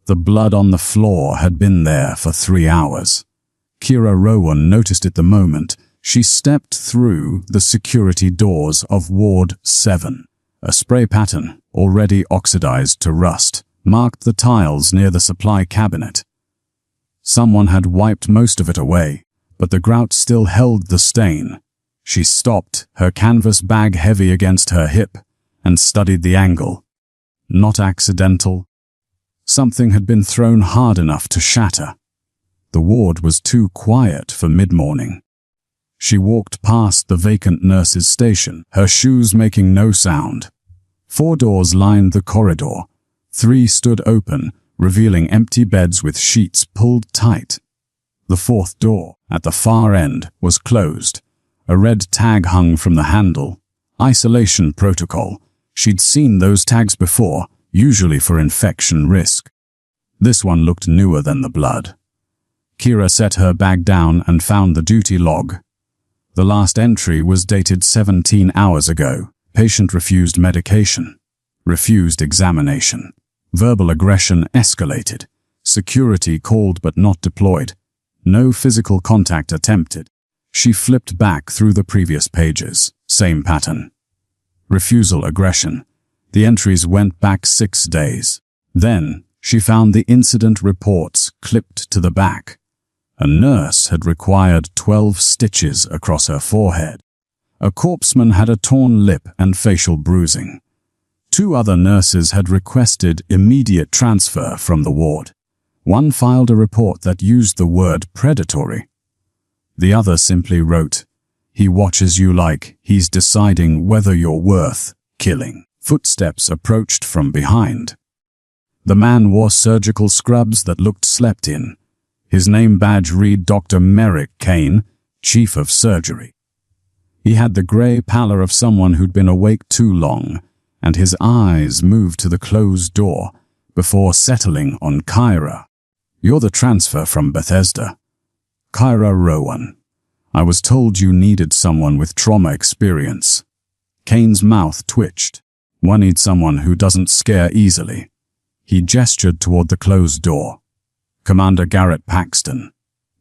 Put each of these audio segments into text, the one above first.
The blood on the floor had been there for 3 hours. Kira Rowan noticed it the moment she stepped through the security doors of Ward 7. A spray pattern, already oxidized to rust, marked the tiles near the supply cabinet. Someone had wiped most of it away, but the grout still held the stain. She stopped, her canvas bag heavy against her hip, and studied the angle. Not accidental. Something had been thrown hard enough to shatter. The ward was too quiet for mid-morning. She walked past the vacant nurse's station, her shoes making no sound. 4 doors lined the corridor. 3 stood open, revealing empty beds with sheets pulled tight. The 4th door, at the far end, was closed. A red tag hung from the handle. Isolation protocol. She'd seen those tags before, usually for infection risk. This one looked newer than the blood. Kira set her bag down and found the duty log. The last entry was dated 17 hours ago. Patient refused medication. Refused examination. Verbal aggression escalated. Security called but not deployed. No physical contact attempted. She flipped back through the previous pages. Same pattern. Refusal aggression. The entries went back 6 days. Then, she found the incident reports clipped to the back. A nurse had required 12 stitches across her forehead. A corpsman had a torn lip and facial bruising. 2 other nurses had requested immediate transfer from the ward. One filed a report that used the word predatory. The other simply wrote, "He watches you like he's deciding whether you're worth killing." Footsteps approached from behind. The man wore surgical scrubs that looked slept in. His name badge read Dr. Merrick Kane, Chief of Surgery. He had the gray pallor of someone who'd been awake too long, and his eyes moved to the closed door before settling on Kira. "You're the transfer from Bethesda." "Kira Rowan. I was told you needed someone with trauma experience." Kane's mouth twitched. "One needs someone who doesn't scare easily." He gestured toward the closed door. "Commander Garrett Paxton.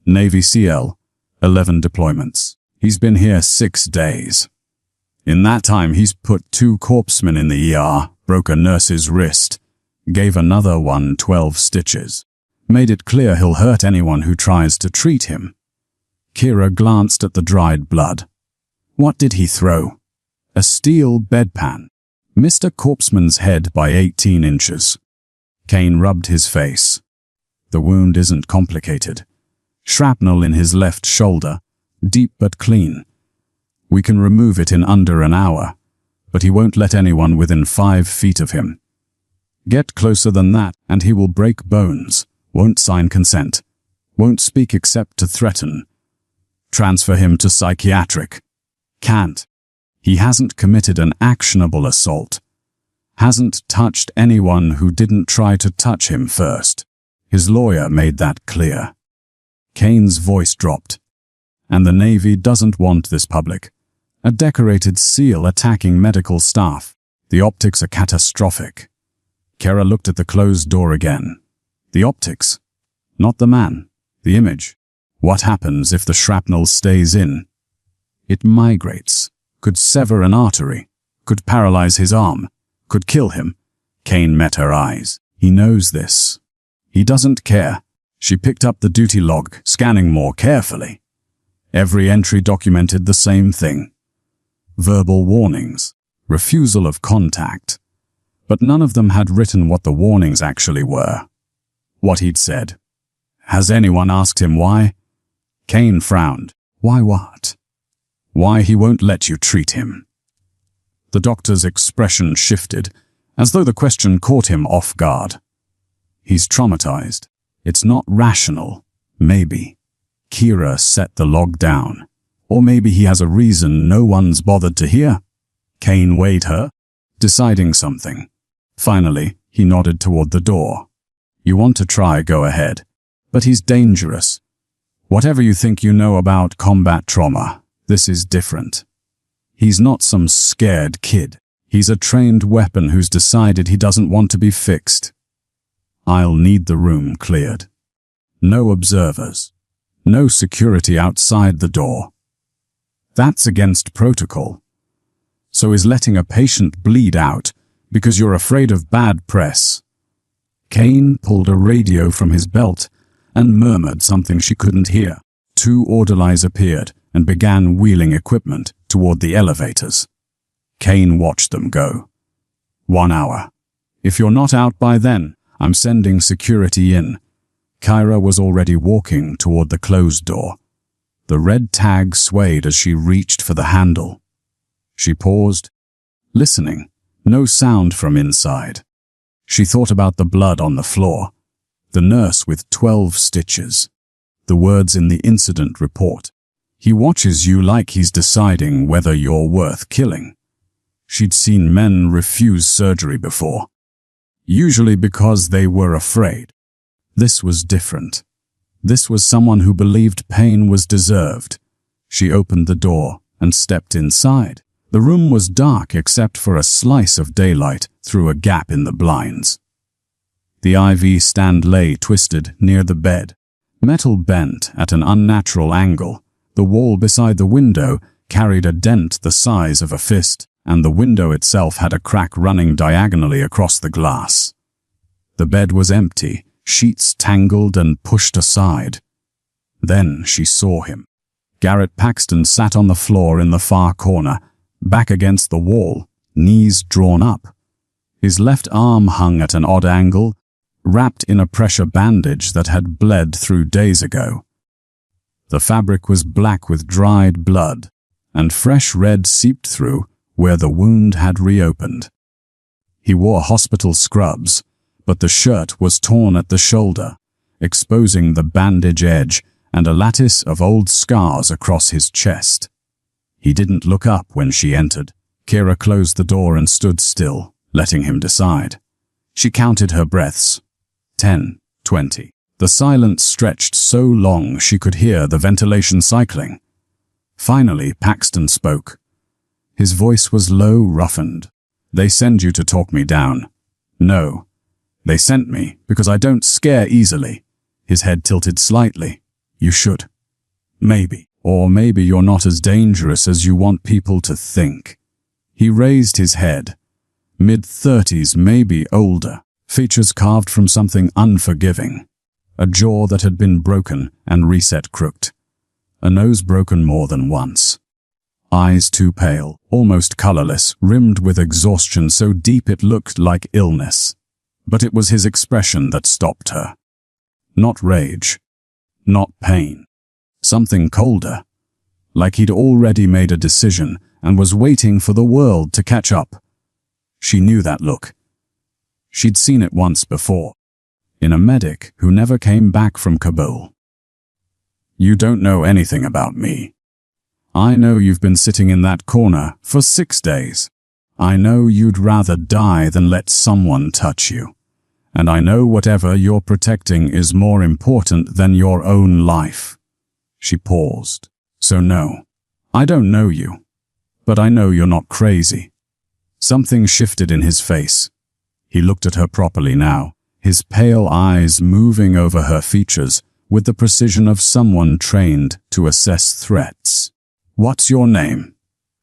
Navy SEAL, 11 deployments. He's been here 6 days. In that time, he's put 2 corpsmen in the ER, broke a nurse's wrist, gave another one 12 stitches. Made it clear he'll hurt anyone who tries to treat him." Kira glanced at the dried blood. What did he throw? A steel bedpan. Missed a corpsman's head by 18 inches. Kane rubbed his face. "The wound isn't complicated. Shrapnel in his left shoulder, deep but clean. We can remove it in under an hour, but he won't let anyone within 5 feet of him. Get closer than that and he will break bones, won't sign consent, won't speak except to threaten. Transfer him to psychiatric. Can't. He hasn't committed an actionable assault. Hasn't touched anyone who didn't try to touch him first. His lawyer made that clear." Kane's voice dropped. "And the Navy doesn't want this public. A decorated SEAL attacking medical staff. The optics are catastrophic." Kara looked at the closed door again. The optics. Not the man. The image. What happens if the shrapnel stays in? It migrates. Could sever an artery. Could paralyze his arm. Could kill him. Kane met her eyes. He knows this. He doesn't care. She picked up the duty log, scanning more carefully. Every entry documented the same thing. Verbal warnings. Refusal of contact. But none of them had written what the warnings actually were. What he'd said. Has anyone asked him why? Kane frowned. Why what? Why he won't let you treat him. The doctor's expression shifted, as though the question caught him off guard. He's traumatized. It's not rational. Maybe. Kira set the log down. Or maybe he has a reason no one's bothered to hear. Kane weighed her, deciding something. Finally, he nodded toward the door. You want to try, go ahead. But he's dangerous. Whatever you think you know about combat trauma, this is different. He's not some scared kid. He's a trained weapon who's decided he doesn't want to be fixed. I'll need the room cleared. No observers. No security outside the door. That's against protocol. So is letting a patient bleed out because you're afraid of bad press. Kane pulled a radio from his belt and murmured something she couldn't hear. 2 orderlies appeared and began wheeling equipment toward the elevators. Kane watched them go. 1 hour. If you're not out by then, I'm sending security in. Kyra was already walking toward the closed door. The red tag swayed as she reached for the handle. She paused, listening. No sound from inside. She thought about the blood on the floor, the nurse with 12 stitches, the words in the incident report. He watches you like he's deciding whether you're worth killing. She'd seen men refuse surgery before, usually because they were afraid. This was different. This was someone who believed pain was deserved. She opened the door and stepped inside. The room was dark except for a slice of daylight through a gap in the blinds. The IV stand lay twisted near the bed, metal bent at an unnatural angle. The wall beside the window carried a dent the size of a fist, and the window itself had a crack running diagonally across the glass. The bed was empty, sheets tangled and pushed aside. Then she saw him. Garrett Paxton sat on the floor in the far corner, back against the wall, knees drawn up. His left arm hung at an odd angle, wrapped in a pressure bandage that had bled through days ago. The fabric was black with dried blood, and fresh red seeped through where the wound had reopened. He wore hospital scrubs, but the shirt was torn at the shoulder, exposing the bandage edge and a lattice of old scars across his chest. He didn't look up when she entered. Kira closed the door and stood still, letting him decide. She counted her breaths. 10, 20. The silence stretched so long she could hear the ventilation cycling. Finally, Paxton spoke. His voice was low, roughened. They send you to talk me down. No. They sent me because I don't scare easily. His head tilted slightly. You should. Maybe. Or maybe you're not as dangerous as you want people to think. He raised his head. Mid-30s, maybe older. Features carved from something unforgiving. A jaw that had been broken and reset crooked. A nose broken more than once. Eyes too pale, almost colorless, rimmed with exhaustion so deep it looked like illness. But it was his expression that stopped her. Not rage. Not pain. Something colder. Like he'd already made a decision and was waiting for the world to catch up. She knew that look. She'd seen it once before. In a medic who never came back from Kabul. You don't know anything about me. I know you've been sitting in that corner for 6 days. I know you'd rather die than let someone touch you. And I know whatever you're protecting is more important than your own life. She paused. So no, I don't know you. But I know you're not crazy. Something shifted in his face. He looked at her properly now, his pale eyes moving over her features with the precision of someone trained to assess threats. What's your name?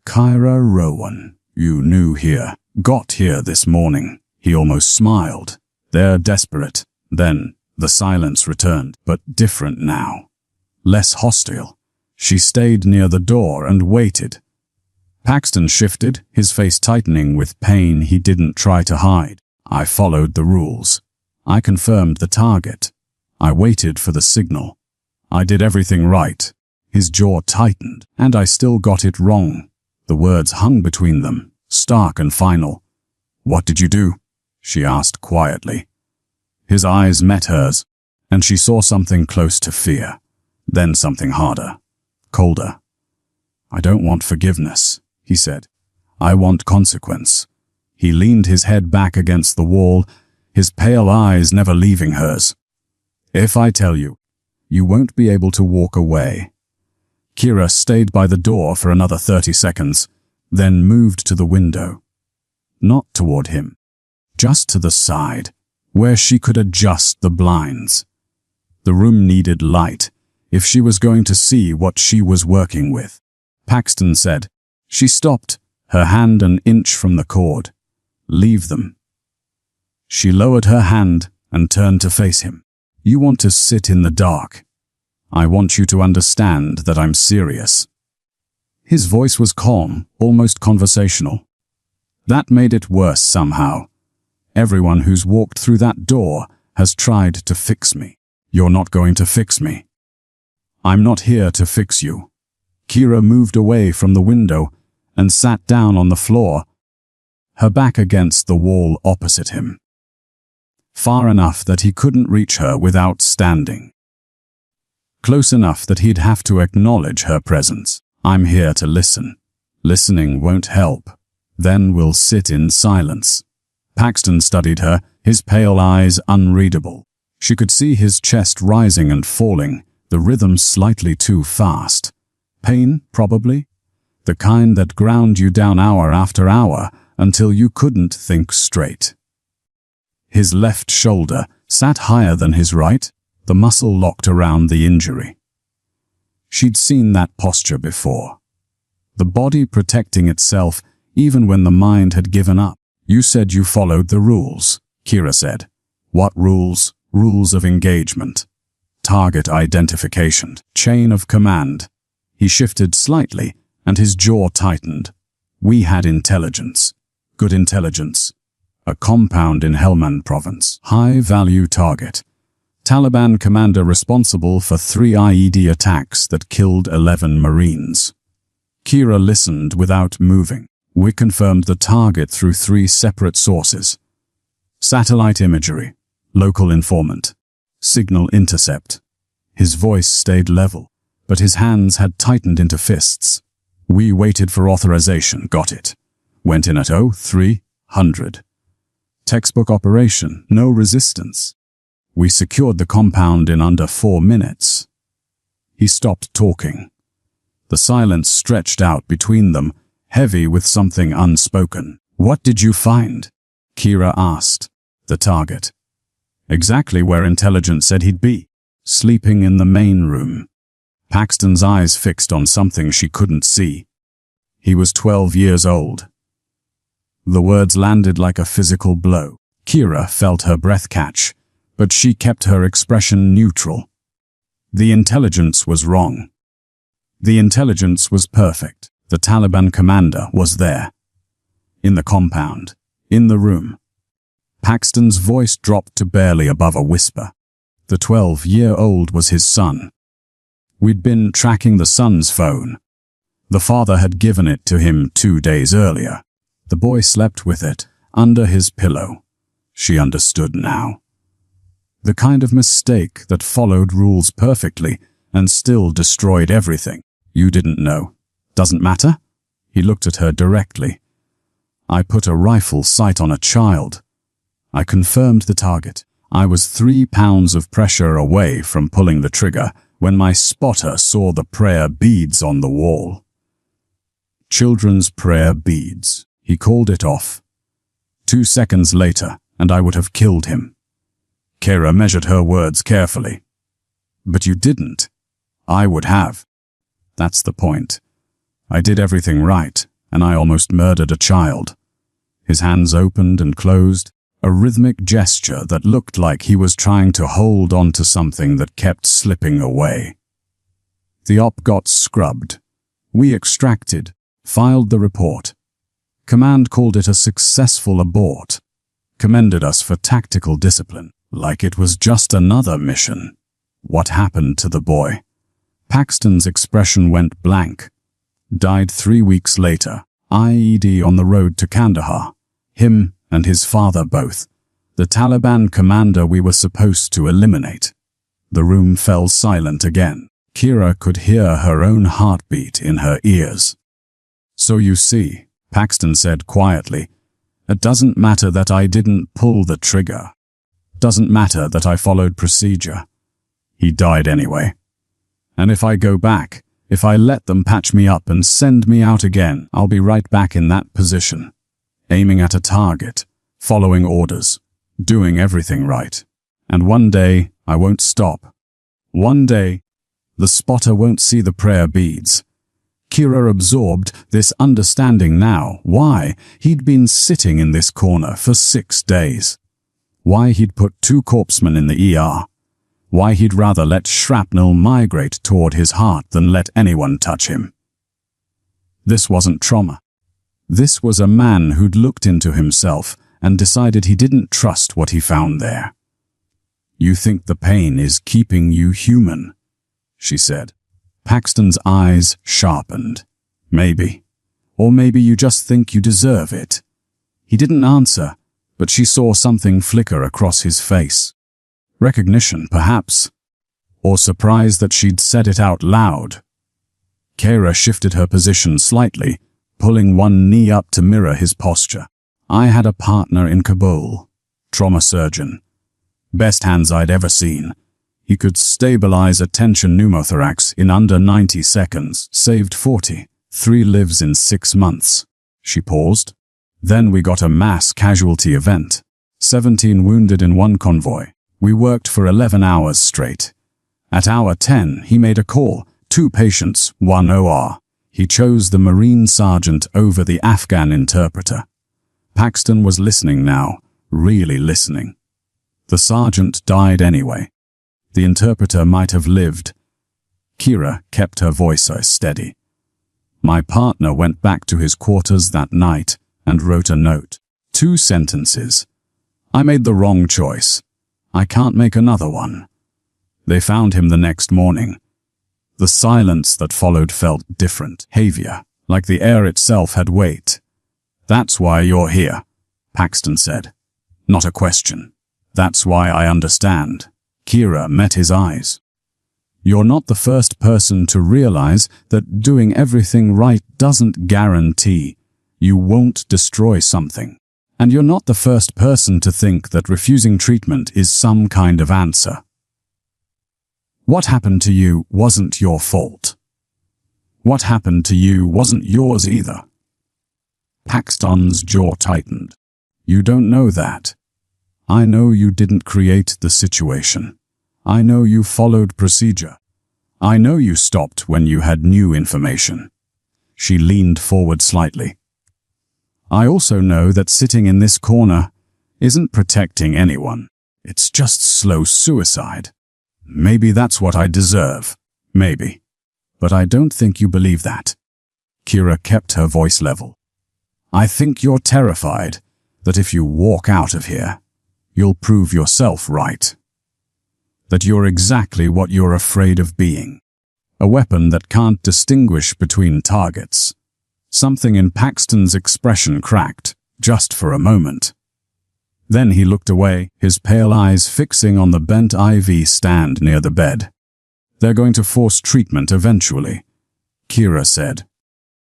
Kyra Rowan. You new here. Got here this morning. He almost smiled. They're desperate. Then the silence returned, but different now. Less hostile. She stayed near the door and waited. Paxton shifted, his face tightening with pain he didn't try to hide. I followed the rules. I confirmed the target. I waited for the signal. I did everything right. His jaw tightened, and I still got it wrong. The words hung between them, stark and final. What did you do? She asked quietly. His eyes met hers, and she saw something close to fear, then something harder, colder. I don't want forgiveness, he said. I want consequence. He leaned his head back against the wall, his pale eyes never leaving hers. If I tell you, you won't be able to walk away. Kira stayed by the door for another 30 seconds, then moved to the window. Not toward him, just to the side, where she could adjust the blinds. The room needed light if she was going to see what she was working with. Paxton said. She stopped, her hand an inch from the cord. Leave them. She lowered her hand and turned to face him. You want to sit in the dark. I want you to understand that I'm serious. His voice was calm, almost conversational. That made it worse somehow. Everyone who's walked through that door has tried to fix me. You're not going to fix me. I'm not here to fix you. Kira moved away from the window and sat down on the floor, her back against the wall opposite him. Far enough that he couldn't reach her without standing. Close enough that he'd have to acknowledge her presence. I'm here to listen. Listening won't help. Then we'll sit in silence. Paxton studied her, his pale eyes unreadable. She could see his chest rising and falling, the rhythm slightly too fast. Pain, probably? The kind that ground you down hour after hour until you couldn't think straight. His left shoulder sat higher than his right, the muscle locked around the injury. She'd seen that posture before. The body protecting itself even when the mind had given up. You said you followed the rules, Kira said. What rules? Rules of engagement. Target identification. Chain of command. He shifted slightly, and his jaw tightened. We had intelligence. Good intelligence. A compound in Helmand province. High-value target. Taliban commander responsible for 3 IED attacks that killed 11 Marines. Kira listened without moving. We confirmed the target through 3 separate sources. Satellite imagery, local informant, signal intercept. His voice stayed level, but his hands had tightened into fists. We waited for authorization, got it. Went in at 0300. Textbook operation, no resistance. We secured the compound in under 4 minutes. He stopped talking. The silence stretched out between them, heavy with something unspoken. What did you find? Kira asked. The target. Exactly where intelligence said he'd be. Sleeping in the main room. Paxton's eyes fixed on something she couldn't see. He was 12 years old. The words landed like a physical blow. Kira felt her breath catch, but she kept her expression neutral. The intelligence was wrong. The intelligence was perfect. The Taliban commander was there. In the compound. In the room. Paxton's voice dropped to barely above a whisper. The 12-year-old was his son. We'd been tracking the son's phone. The father had given it to him 2 days earlier. The boy slept with it, under his pillow. She understood now. The kind of mistake that followed rules perfectly and still destroyed everything. You didn't know. Doesn't matter? He looked at her directly. I put a rifle sight on a child. I confirmed the target. I was 3 pounds of pressure away from pulling the trigger when my spotter saw the prayer beads on the wall. Children's prayer beads. He called it off. 2 seconds later, and I would have killed him. Kira measured her words carefully. But you didn't. I would have. That's the point. I did everything right, and I almost murdered a child. His hands opened and closed, a rhythmic gesture that looked like he was trying to hold on to something that kept slipping away. The op got scrubbed. We extracted, filed the report. Command called it a successful abort. Commended us for tactical discipline, like it was just another mission. What happened to the boy? Paxton's expression went blank. Died 3 weeks later. IED on the road to Kandahar. Him and his father both. The Taliban commander we were supposed to eliminate. The room fell silent again. Kira could hear her own heartbeat in her ears. So you see, Paxton said quietly, it doesn't matter that I didn't pull the trigger. Doesn't matter that I followed procedure. He died anyway. And if I go back, if I let them patch me up and send me out again, I'll be right back in that position. Aiming at a target, following orders, doing everything right. And one day, I won't stop. One day, the spotter won't see the prayer beads. Kira absorbed this understanding now. Why he'd been sitting in this corner for 6 days. Why he'd put 2 corpsemen in the ER. Why he'd rather let shrapnel migrate toward his heart than let anyone touch him. This wasn't trauma. This was a man who'd looked into himself and decided he didn't trust what he found there. "You think the pain is keeping you human," she said. Paxton's eyes sharpened. "Maybe. Or maybe you just think you deserve it." He didn't answer, but she saw something flicker across his face. Recognition, perhaps. Or surprise that she'd said it out loud. Kira shifted her position slightly, pulling one knee up to mirror his posture. "I had a partner in Kabul. Trauma surgeon. Best hands I'd ever seen. He could stabilize a tension pneumothorax in under 90 seconds, saved 40. 3 lives in 6 months. She paused. "Then we got a mass casualty event. 17 wounded in one convoy. We worked for 11 hours straight. At hour 10, he made a call. 2 patients, 1 OR. He chose the Marine sergeant over the Afghan interpreter." Paxton was listening now, really listening. The sergeant died anyway. The interpreter might have lived. Kira kept her voice steady. "My partner went back to his quarters that night and wrote a note. 2 sentences. I made the wrong choice. I can't make another one." They found him the next morning. The silence that followed felt different, heavier, like the air itself had weight. "That's why you're here," Paxton said. "Not a question. That's why I understand." Kira met his eyes. "You're not the first person to realize that doing everything right doesn't guarantee you won't destroy something. And you're not the first person to think that refusing treatment is some kind of answer. What happened to you wasn't your fault. What happened to you wasn't yours either." Paxton's jaw tightened. "You don't know that. I know you didn't create the situation. I know you followed procedure. I know you stopped when you had new information." She leaned forward slightly. "I also know that sitting in this corner isn't protecting anyone. It's just slow suicide. Maybe that's what I deserve. Maybe. But I don't think you believe that." Kira kept her voice level. "I think you're terrified that if you walk out of here, you'll prove yourself right. That you're exactly what you're afraid of being. A weapon that can't distinguish between targets." Something in Paxton's expression cracked, just for a moment. Then he looked away, his pale eyes fixing on the bent IV stand near the bed. "They're going to force treatment eventually," Kira said.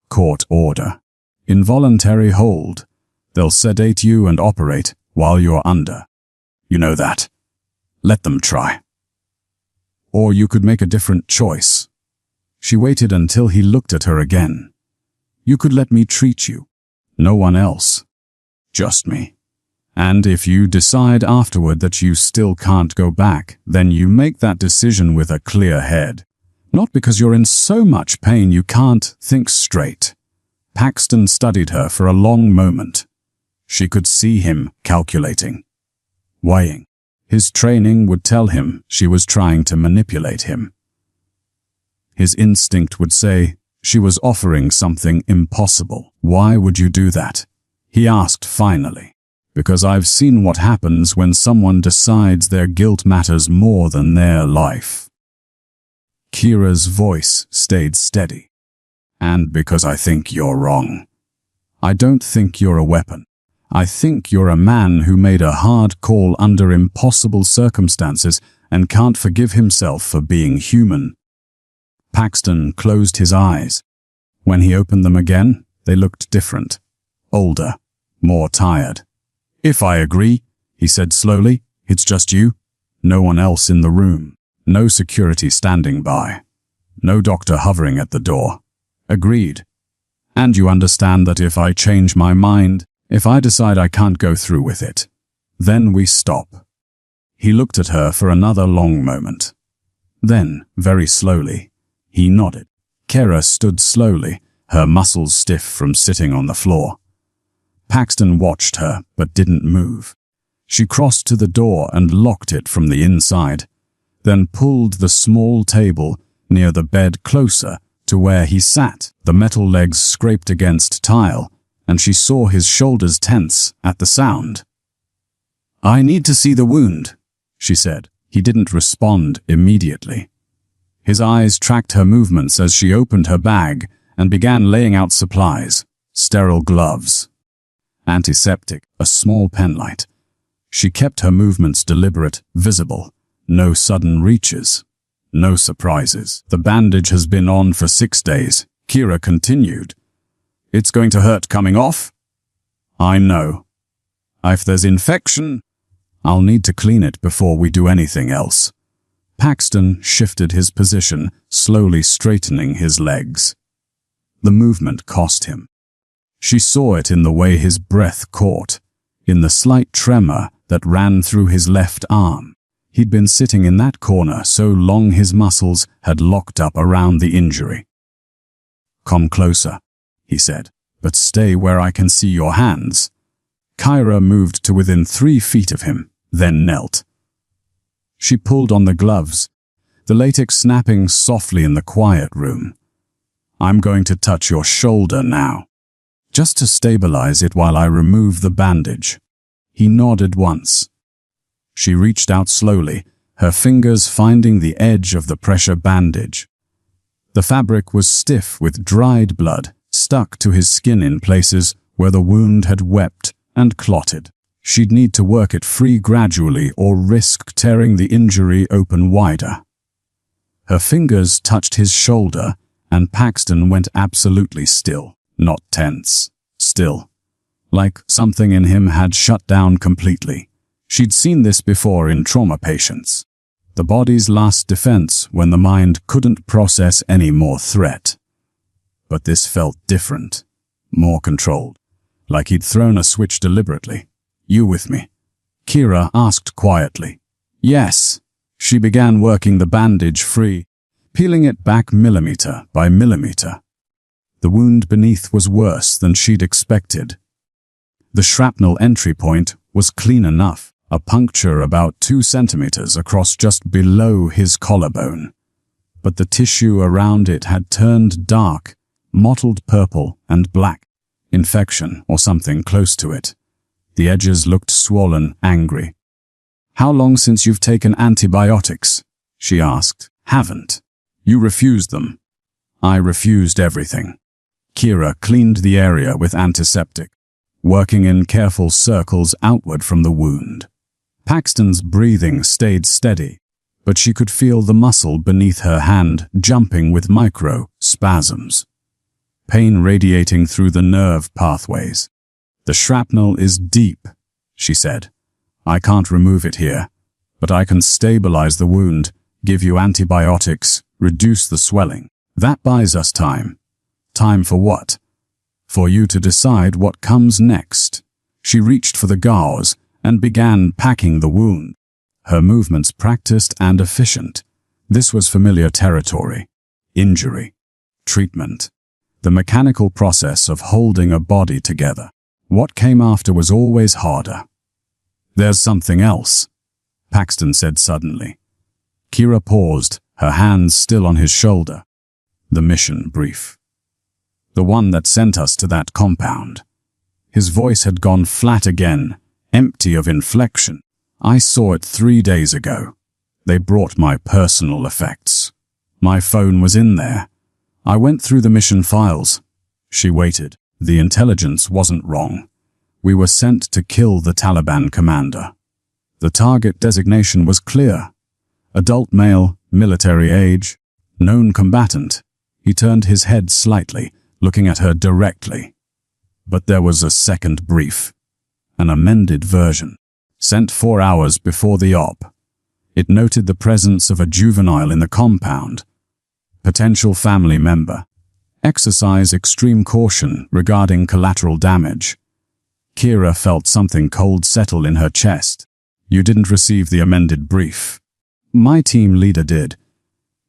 "Court order. Involuntary hold. They'll sedate you and operate while you're under. You know that. Let them try. Or you could make a different choice." She waited until he looked at her again. "You could let me treat you. No one else. Just me. And if you decide afterward that you still can't go back, then you make that decision with a clear head. Not because you're in so much pain you can't think straight." Paxton studied her for a long moment. She could see him calculating, weighing. His training would tell him she was trying to manipulate him. His instinct would say she was offering something impossible. "Why would you do that?" he asked finally. "Because I've seen what happens when someone decides their guilt matters more than their life." Kira's voice stayed steady. "And because I think you're wrong. I don't think you're a weapon. I think you're a man who made a hard call under impossible circumstances and can't forgive himself for being human." Paxton closed his eyes. When he opened them again, they looked different. Older, more tired. "If I agree," he said slowly, "it's just you. No one else in the room. No security standing by. No doctor hovering at the door. Agreed. And you understand that if I change my mind, if I decide I can't go through with it, Then we stop." He looked at her for another long moment. Then, very slowly, he nodded. Kira stood slowly, her muscles stiff from sitting on the floor. Paxton watched her, but didn't move. She crossed to the door and locked it from the inside, then pulled the small table near the bed closer to where he sat. The metal legs scraped against tile, and she saw his shoulders tense at the sound. "I need to see the wound," she said. He didn't respond immediately. His eyes tracked her movements as she opened her bag and began laying out supplies: sterile gloves, antiseptic, a small penlight. She kept her movements deliberate, visible. No sudden reaches. No surprises. "The bandage has been on for 6 days, Kira continued. "It's going to hurt coming off?" "I know. If there's infection, I'll need to clean it before we do anything else." Paxton shifted his position, slowly straightening his legs. The movement cost him. She saw it in the way his breath caught, in the slight tremor that ran through his left arm. He'd been sitting in that corner so long his muscles had locked up around the injury. "Come closer," he said, "but stay where I can see your hands." Kira moved to within 3 feet of him, then knelt. She pulled on the gloves, the latex snapping softly in the quiet room. "I'm going to touch your shoulder now, just to stabilize it while I remove the bandage." He nodded once. She reached out slowly, her fingers finding the edge of the pressure bandage. The fabric was stiff with dried blood, stuck to his skin in places where the wound had wept and clotted. She'd need to work it free gradually or risk tearing the injury open wider. Her fingers touched his shoulder, and Paxton went absolutely still, not tense, still. Like something in him had shut down completely. She'd seen this before in trauma patients. The body's last defense when the mind couldn't process any more threat. But this felt different, more controlled, like he'd thrown a switch deliberately. "You with me?" Kira asked quietly. "Yes." She began working the bandage free, peeling it back millimeter by millimeter. The wound beneath was worse than she'd expected. The shrapnel entry point was clean enough, a puncture about 2 centimeters across just below his collarbone. But the tissue around it had turned dark, mottled purple and black. Infection or something close to it. The edges looked swollen, angry. "How long since you've taken antibiotics?" she asked. "Haven't. You refused them." "I refused everything." Kira cleaned the area with antiseptic, working in careful circles outward from the wound. Paxton's breathing stayed steady, but she could feel the muscle beneath her hand jumping with micro-spasms. Pain radiating through the nerve pathways. "The shrapnel is deep," she said. "I can't remove it here, but I can stabilize the wound, give you antibiotics, reduce the swelling. That buys us time." "Time for what?" "For you to decide what comes next." She reached for the gauze and began packing the wound. Her movements practiced and efficient. This was familiar territory. Injury. Treatment. The mechanical process of holding a body together. What came after was always harder. "There's something else," Paxton said suddenly. Kira paused, her hands still on his shoulder. "The mission brief. The one that sent us to that compound." His voice had gone flat again, empty of inflection. "I saw it 3 days ago. They brought my personal effects. My phone was in there. I went through the mission files." She waited. The intelligence wasn't wrong. We were sent to kill the Taliban commander. The target designation was clear. Adult male, military age, known combatant. He turned his head slightly, looking at her directly. But there was a second brief. An amended version, sent 4 hours before the op. It noted the presence of a juvenile in the compound. Potential family member. Exercise extreme caution regarding collateral damage. Kira felt something cold settle in her chest. You didn't receive the amended brief. My team leader did.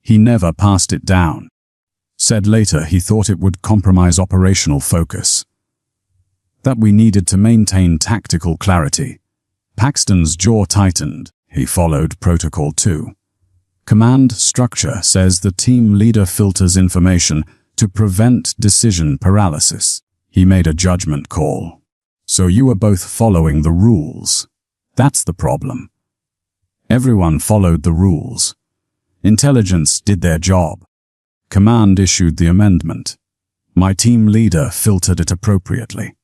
He never passed it down. Said later he thought it would compromise operational focus. That we needed to maintain tactical clarity. Paxton's jaw tightened. He followed Protocol 2. Command structure says the team leader filters information to prevent decision paralysis. He made a judgment call. So you were both following the rules. That's the problem. Everyone followed the rules. Intelligence did their job. Command issued the amendment. My team leader filtered it appropriately.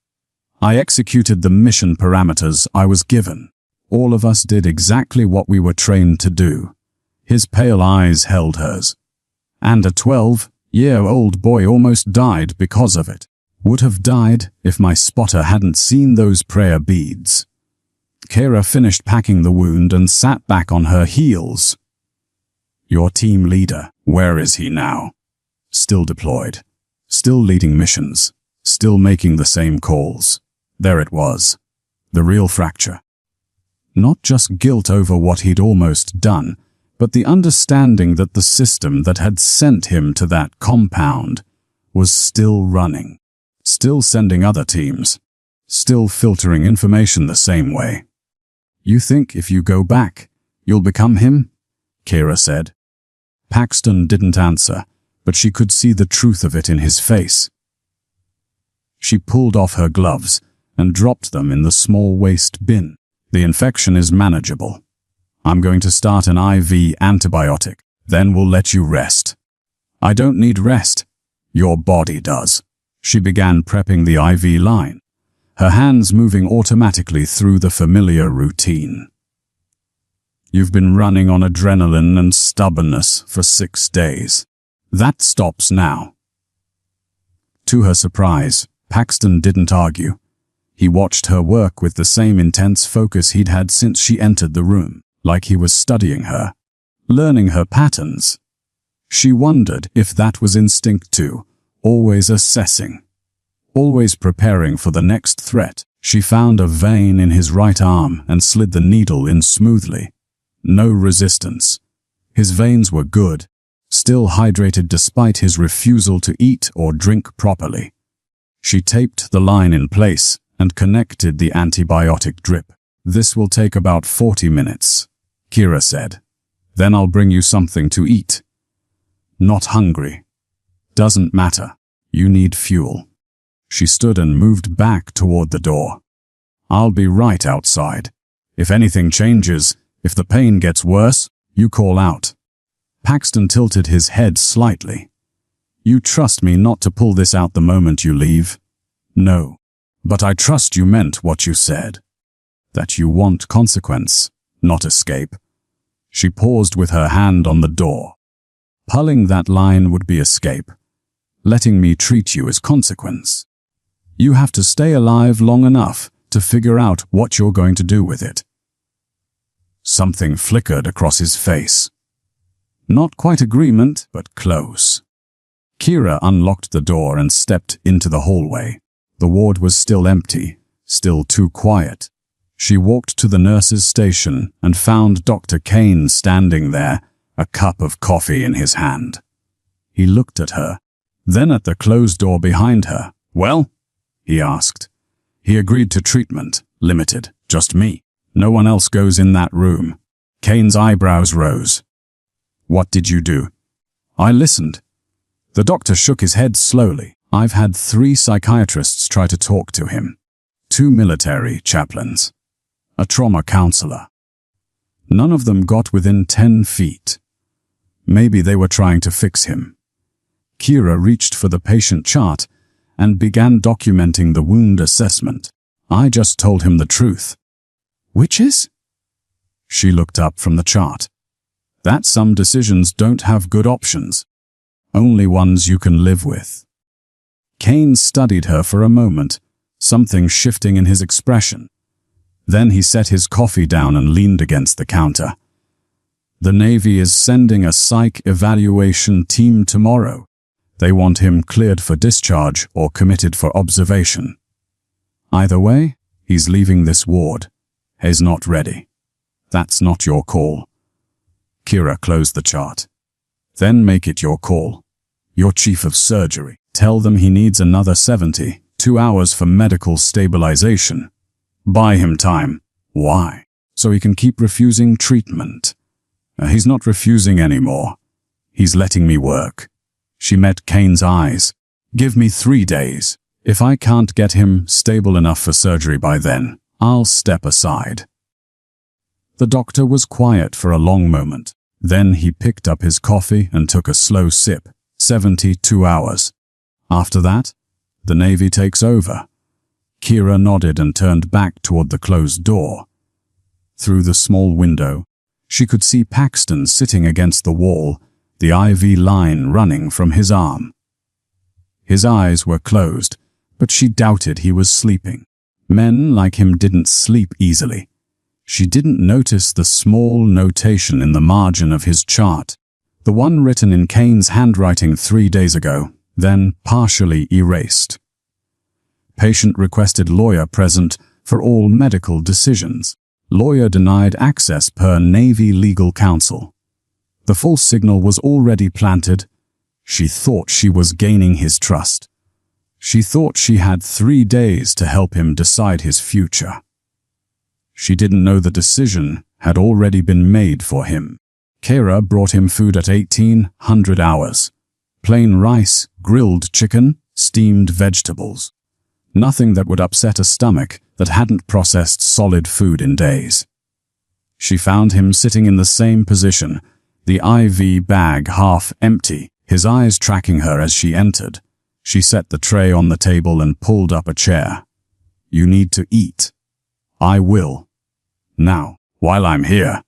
I executed the mission parameters I was given. All of us did exactly what we were trained to do. His pale eyes held hers. And a 12-year-old boy almost died because of it. Would have died if my spotter hadn't seen those prayer beads. Kira finished packing the wound and sat back on her heels. Your team leader, where is he now? Still deployed. Still leading missions. Still making the same calls. There it was. The real fracture. Not just guilt over what he'd almost done, but the understanding that the system that had sent him to that compound was still running. Still sending other teams. Still filtering information the same way. You think if you go back, you'll become him? Kira said. Paxton didn't answer, but she could see the truth of it in his face. She pulled off her gloves and dropped them in the small waste bin. The infection is manageable. I'm going to start an IV antibiotic, then we'll let you rest. I don't need rest. Your body does. She began prepping the IV line, her hands moving automatically through the familiar routine. You've been running on adrenaline and stubbornness for 6 days. That stops now. To her surprise, Paxton didn't argue. He watched her work with the same intense focus he'd had since she entered the room, like he was studying her, learning her patterns. She wondered if that was instinct too, always assessing, always preparing for the next threat. She found a vein in his right arm and slid the needle in smoothly. No resistance. His veins were good, still hydrated despite his refusal to eat or drink properly. She taped the line in place and connected the antibiotic drip. This will take about 40 minutes, Kira said. Then I'll bring you something to eat. Not hungry. Doesn't matter. You need fuel. She stood and moved back toward the door. I'll be right outside. If anything changes, if the pain gets worse, you call out. Paxton tilted his head slightly. You trust me not to pull this out the moment you leave? No. But I trust you meant what you said. That you want consequence, not escape. She paused with her hand on the door. Pulling that line would be escape. Letting me treat you as consequence. You have to stay alive long enough to figure out what you're going to do with it. Something flickered across his face. Not quite agreement, but close. Kira unlocked the door and stepped into the hallway. The ward was still empty, still too quiet. She walked to the nurse's station and found Dr. Kane standing there, a cup of coffee in his hand. He looked at her, then at the closed door behind her. Well? He asked. He agreed to treatment, limited, just me. No one else goes in that room. Kane's eyebrows rose. What did you do? I listened. The doctor shook his head slowly. I've had 3 psychiatrists try to talk to him. 2 military chaplains. A trauma counselor. None of them got within 10 feet. Maybe they were trying to fix him. Kira reached for the patient chart and began documenting the wound assessment. I just told him the truth. Which is? She looked up from the chart. That some decisions don't have good options. Only ones you can live with. Kane studied her for a moment, something shifting in his expression. Then he set his coffee down and leaned against the counter. The Navy is sending a psych evaluation team tomorrow. They want him cleared for discharge or committed for observation. Either way, He's leaving this ward. He's not ready. That's not your call. Kira closed the chart. Then make it your call. Your chief of surgery. Tell them he needs another 72 hours for medical stabilization. Buy him time. Why? So he can keep refusing treatment. He's not refusing anymore. He's letting me work. She met Kane's eyes. Give me 3 days. If I can't get him stable enough for surgery by then, I'll step aside. The doctor was quiet for a long moment. Then he picked up his coffee and took a slow sip. 72 hours. After that, the Navy takes over. Kira nodded and turned back toward the closed door. Through the small window, she could see Paxton sitting against the wall, the IV line running from his arm. His eyes were closed, but she doubted he was sleeping. Men like him didn't sleep easily. She didn't notice the small notation in the margin of his chart, the one written in Kane's handwriting 3 days ago, then partially erased. Patient requested lawyer present for all medical decisions. Lawyer denied access per Navy legal counsel. The false signal was already planted. She thought she was gaining his trust. She thought she had 3 days to help him decide his future. She didn't know the decision had already been made for him. Kira brought him food at 1800 hours. Plain rice, grilled chicken, steamed vegetables. Nothing that would upset a stomach that hadn't processed solid food in days. She found him sitting in the same position, the IV bag half empty, his eyes tracking her as she entered. She set the tray on the table and pulled up a chair. You need to eat. I will. Now, while I'm here.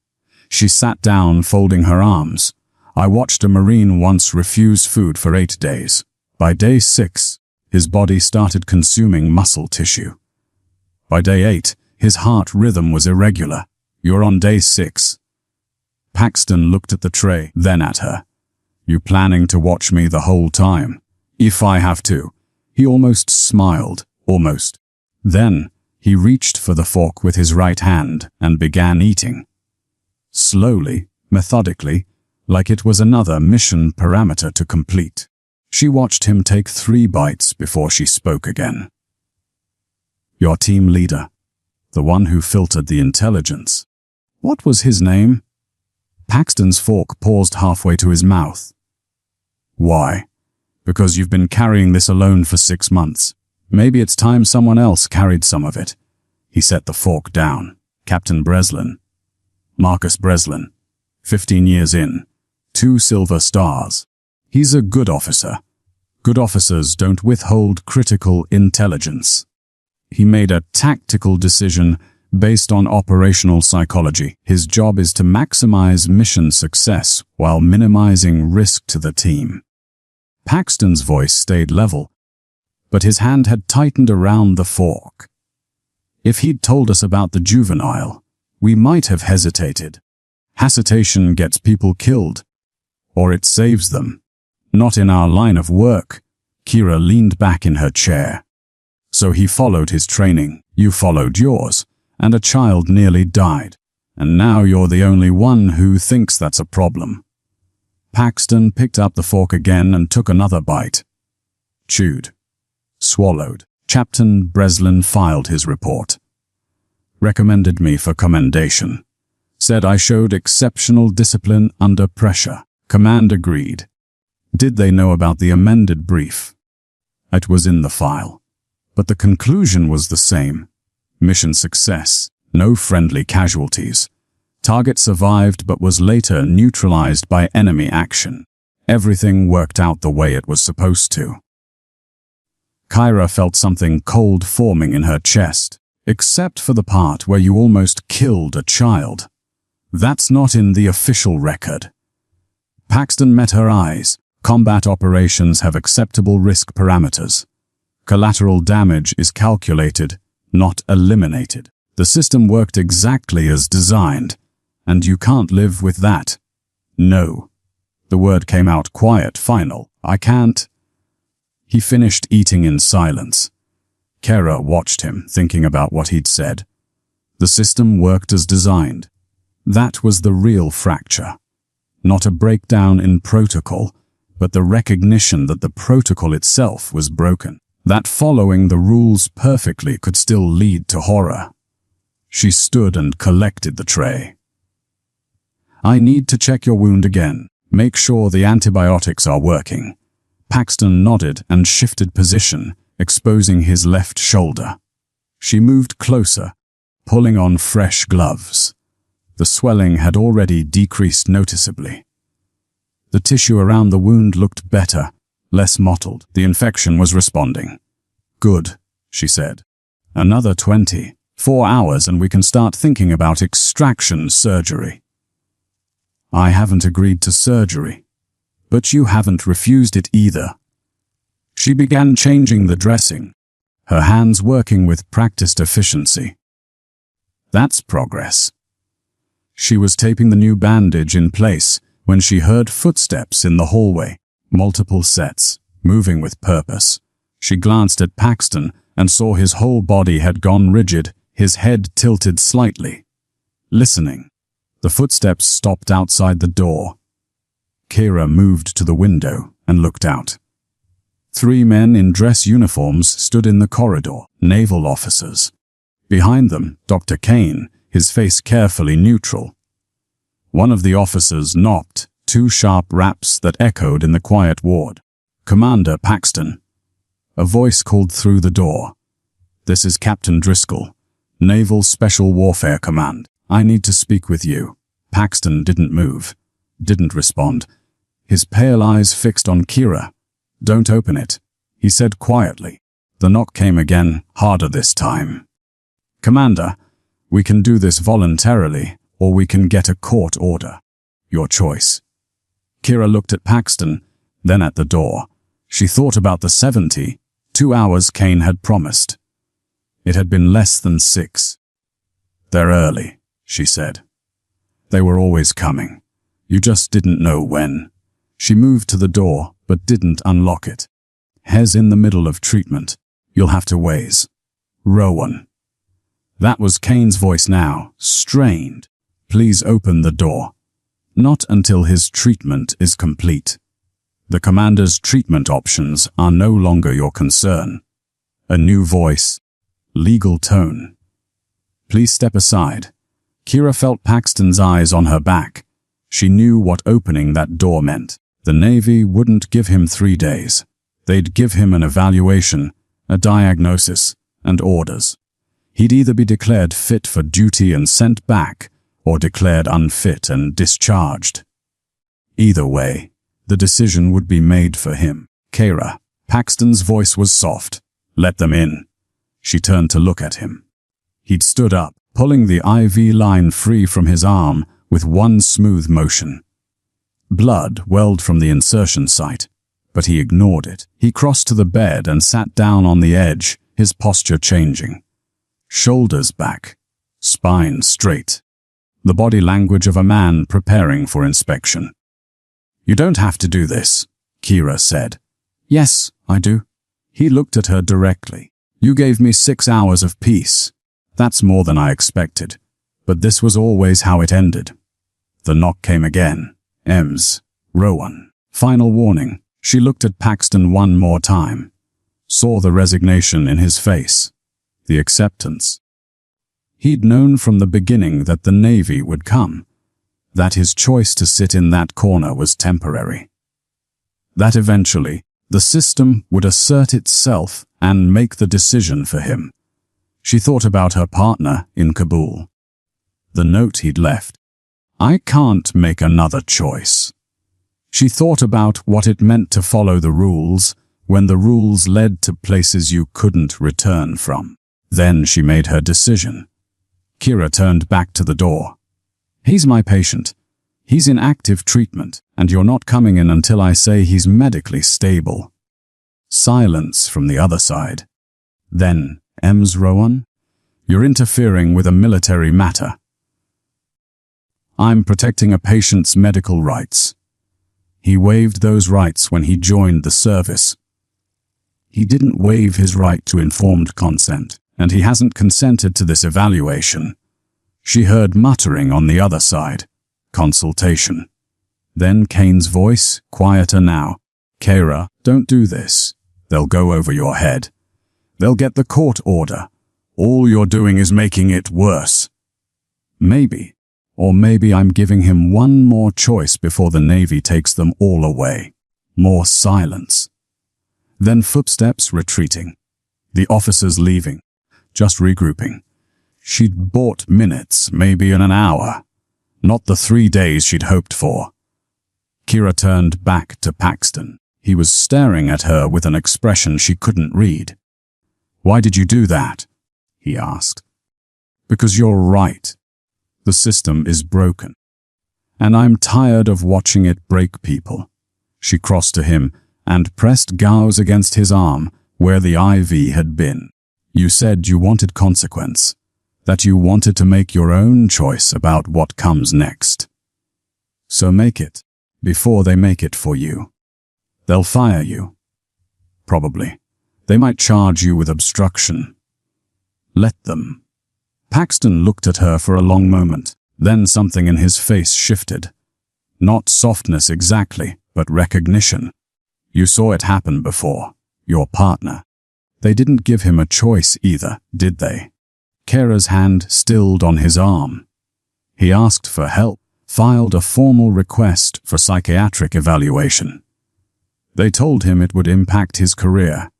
She sat down, folding her arms. I watched a Marine once refuse food for 8 days. By day 6, his body started consuming muscle tissue. By day 8, his heart rhythm was irregular. You're on day 6. Paxton looked at the tray, then at her. You planning to watch me the whole time? If I have to. He almost smiled, almost. Then, he reached for the fork with his right hand and began eating. Slowly, methodically, like it was another mission parameter to complete. She watched him take 3 bites before she spoke again. Your team leader, the one who filtered the intelligence. What was his name? Paxton's fork paused halfway to his mouth. Why? Because you've been carrying this alone for 6 months. Maybe it's time someone else carried some of it. He set the fork down. Captain Breslin. Marcus Breslin. 15 years in. 2 silver stars. He's a good officer. Good officers don't withhold critical intelligence. He made a tactical decision based on operational psychology. His job is to maximize mission success while minimizing risk to the team. Paxton's voice stayed level, but his hand had tightened around the fork. If he'd told us about the juvenile, we might have hesitated. Hesitation gets people killed, or it saves them. Not in our line of work. Kira leaned back in her chair. So he followed his training, you followed yours, and a child nearly died. And now you're the only one who thinks that's a problem. Paxton picked up the fork again and took another bite. Chewed. Swallowed. Captain Breslin filed his report. Recommended me for commendation. Said I showed exceptional discipline under pressure. Command agreed. Did they know about the amended brief? It was in the file. But the conclusion was the same. Mission success. No friendly casualties. Target survived but was later neutralized by enemy action. Everything worked out the way it was supposed to. Kira felt something cold forming in her chest, except for the part where you almost killed a child. That's not in the official record. Paxton met her eyes. Combat operations have acceptable risk parameters. Collateral damage is calculated, not eliminated. The system worked exactly as designed, and you can't live with that. No. The word came out quiet, final. I can't. He finished eating in silence. Kara watched him, thinking about what he'd said. The system worked as designed. That was the real fracture. Not a breakdown in protocol, but the recognition that the protocol itself was broken. That following the rules perfectly could still lead to horror. She stood and collected the tray. "I need to check your wound again. Make sure the antibiotics are working." Paxton nodded and shifted position, exposing his left shoulder. She moved closer, pulling on fresh gloves. The swelling had already decreased noticeably. The tissue around the wound looked better, less mottled. The infection was responding. "Good," she said. "Another 24 hours and we can start thinking about extraction surgery." "I haven't agreed to surgery, but you haven't refused it either." She began changing the dressing, her hands working with practiced efficiency. That's progress. She was taping the new bandage in place when she heard footsteps in the hallway, multiple sets, moving with purpose. She glanced at Paxton and saw his whole body had gone rigid, his head tilted slightly. Listening, the footsteps stopped outside the door. Kira moved to the window and looked out. 3 men in dress uniforms stood in the corridor, naval officers. Behind them, Dr. Kane, his face carefully neutral. One of the officers knocked, 2 sharp raps that echoed in the quiet ward. "Commander Paxton." A voice called through the door. "This is Captain Driscoll, Naval Special Warfare Command. I need to speak with you." Paxton didn't move, didn't respond. His pale eyes fixed on Kira. "Don't open it," he said quietly. The knock came again, harder this time. "Commander, we can do this voluntarily, or we can get a court order. Your choice." Kira looked at Paxton, then at the door. She thought about the 72 hours Kane had promised. It had been less than 6. "They're early," she said. "They were always coming. You just didn't know when." She moved to the door, but didn't unlock it. "Hez in the middle of treatment. You'll have to wait. Rowan." That was Kane's voice now, strained. "Please open the door. Not until his treatment is complete. The commander's treatment options are no longer your concern." A new voice, legal tone. "Please step aside." Kira felt Paxton's eyes on her back. She knew what opening that door meant. The Navy wouldn't give him 3 days. They'd give him an evaluation, a diagnosis, and orders. He'd either be declared fit for duty and sent back, or declared unfit and discharged. Either way, the decision would be made for him. "Kira." Paxton's voice was soft. "Let them in." She turned to look at him. He'd stood up, pulling the IV line free from his arm with one smooth motion. Blood welled from the insertion site, but he ignored it. He crossed to the bed and sat down on the edge, his posture changing. Shoulders back, spine straight. The body language of a man preparing for inspection. "You don't have to do this," Kira said. "Yes, I do." He looked at her directly. "You gave me 6 hours of peace. That's more than I expected, but this was always how it ended." The knock came again. "Ems, Rowan." Final warning. She looked at Paxton one more time. Saw the resignation in his face. The acceptance. He'd known from the beginning that the Navy would come. That his choice to sit in that corner was temporary. That eventually, the system would assert itself and make the decision for him. She thought about her partner in Kabul. The note he'd left. "I can't make another choice." She thought about what it meant to follow the rules when the rules led to places you couldn't return from. Then she made her decision. Kira turned back to the door. "He's my patient. He's in active treatment, and you're not coming in until I say he's medically stable." Silence from the other side. Then, "Ems, Rowan, you're interfering with a military matter." "I'm protecting a patient's medical rights." He waived those rights when he joined the service. He didn't waive his right to informed consent, and he hasn't consented to this evaluation. She heard muttering on the other side. Consultation. Then Kane's voice, quieter now. Kira, don't do this. They'll go over your head. They'll get the court order. All you're doing is making it worse. Maybe. Or maybe I'm giving him one more choice before the Navy takes them all away. More silence. Then footsteps retreating. The officers leaving. Just regrouping. She'd bought minutes, maybe in an hour. Not the 3 days she'd hoped for. Kira turned back to Paxton. He was staring at her with an expression she couldn't read. "Why did you do that?" he asked. "Because you're right. The system is broken. And I'm tired of watching it break people." She crossed to him and pressed Gauss against his arm where the IV had been. "You said you wanted consequence, that you wanted to make your own choice about what comes next. So make it, before they make it for you. They'll fire you. Probably. They might charge you with obstruction. Let them." Paxton looked at her for a long moment. Then something in his face shifted. Not softness exactly, but recognition. "You saw it happen before. Your partner. They didn't give him a choice either, did they?" Kira's hand stilled on his arm. He asked for help, filed a formal request for psychiatric evaluation. They told him it would impact his career,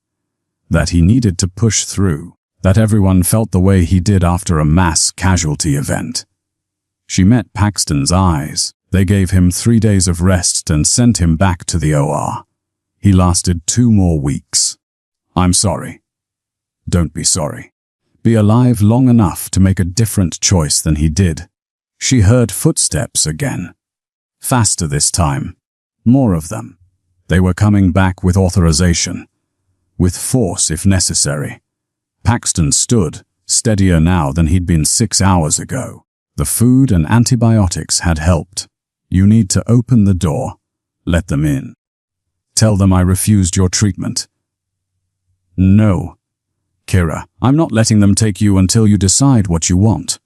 that he needed to push through, that everyone felt the way he did after a mass casualty event. She met Paxton's eyes. They gave him 3 days of rest and sent him back to the OR. He lasted 2 more weeks. "I'm sorry." "Don't be sorry. Be alive long enough to make a different choice than he did." She heard footsteps again. Faster this time. More of them. They were coming back with authorization. With force if necessary. Paxton stood, steadier now than he'd been 6 hours ago. The food and antibiotics had helped. "You need to open the door. Let them in. Tell them I refused your treatment." "No. Kira, I'm not letting them take you until you decide what you want.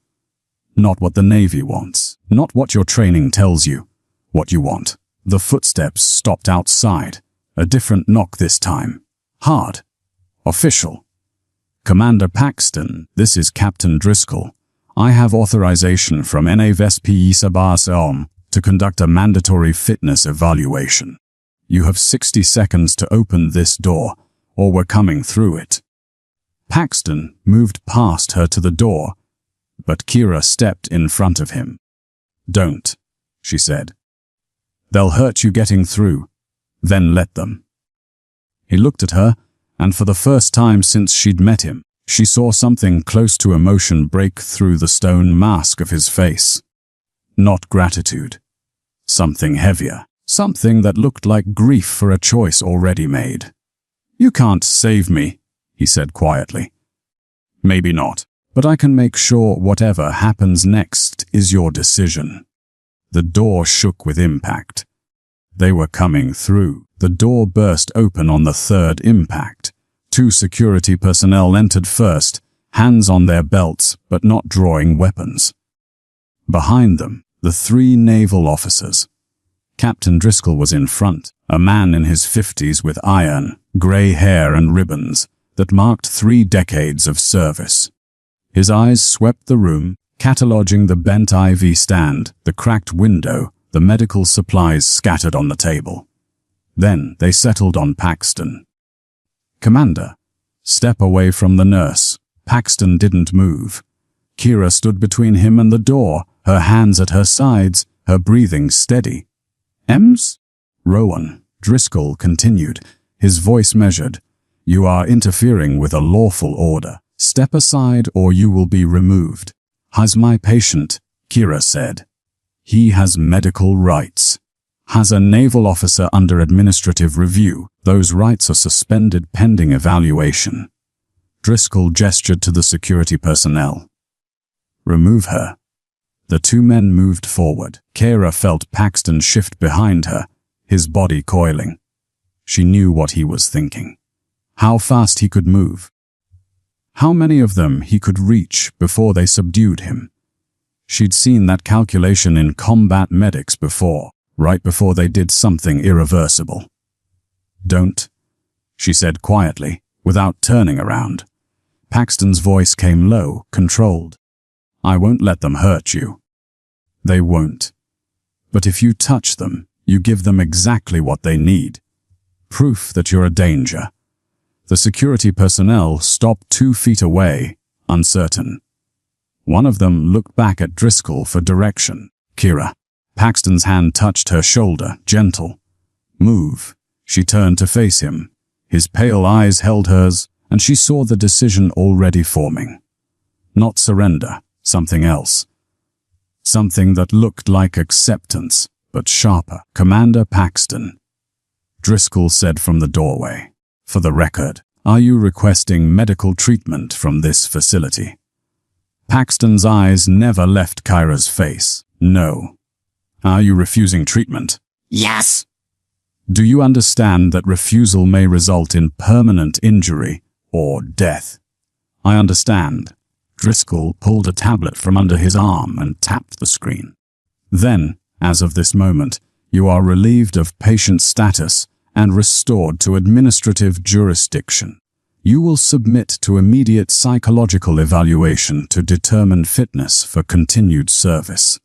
Not what the Navy wants. Not what your training tells you. What you want." The footsteps stopped outside. A different knock this time. Hard. Official. "Commander Paxton, this is Captain Driscoll. I have authorization from NAVSP Sabah to conduct a mandatory fitness evaluation. You have 60 seconds to open this door, or we're coming through it." Paxton moved past her to the door, but Kira stepped in front of him. "Don't," she said. "They'll hurt you getting through. Then let them." He looked at her, and for the first time since she'd met him, she saw something close to emotion break through the stone mask of his face. Not gratitude. Something heavier. Something that looked like grief for a choice already made. "You can't save me," he said quietly. "Maybe not, but I can make sure whatever happens next is your decision." The door shook with impact. They were coming through. The door burst open on the third impact. 2 security personnel entered first, hands on their belts but not drawing weapons. Behind them, the 3 naval officers. Captain Driscoll was in front, a man in his 50s with iron, grey hair and ribbons that marked 3 decades of service. His eyes swept the room, cataloging the bent IV stand, the cracked window, the medical supplies scattered on the table. Then they settled on Paxton. "Commander." Step away from the nurse. Paxton didn't move. Kira stood between him and the door, her hands at her sides, her breathing steady. "Ems?" "Rowan," Driscoll continued, his voice measured. "You are interfering with a lawful order. Step aside or you will be removed." "Has my patient," Kira said. "He has medical rights. Has a naval officer under administrative review. Those rights are suspended pending evaluation." Driscoll gestured to the security personnel. "Remove her." The 2 men moved forward. Kira felt Paxton shift behind her, his body coiling. She knew what he was thinking. how fast he could move, how many of them he could reach before they subdued him. She'd seen that calculation in combat medics before, right before they did something irreversible. "Don't," she said quietly, without turning around. Paxton's voice came low, controlled. "I won't let them hurt you." "They won't. But if you touch them, you give them exactly what they need. Proof that you're a danger." The security personnel stopped 2 feet away, uncertain. One of them looked back at Driscoll for direction. "Kira." Paxton's hand touched her shoulder, gentle. "Move." She turned to face him. His pale eyes held hers, and she saw the decision already forming. Not surrender, something else. Something that looked like acceptance, but sharper. "Commander Paxton," Driscoll said from the doorway. "For the record, are you requesting medical treatment from this facility?" Paxton's eyes never left Kyra's face. "No." "Are you refusing treatment?" "Yes." "Do you understand that refusal may result in permanent injury or death?" "I understand." Driscoll pulled a tablet from under his arm and tapped the screen. "Then, as of this moment, you are relieved of patient status and restored to administrative jurisdiction. You will submit to immediate psychological evaluation to determine fitness for continued service."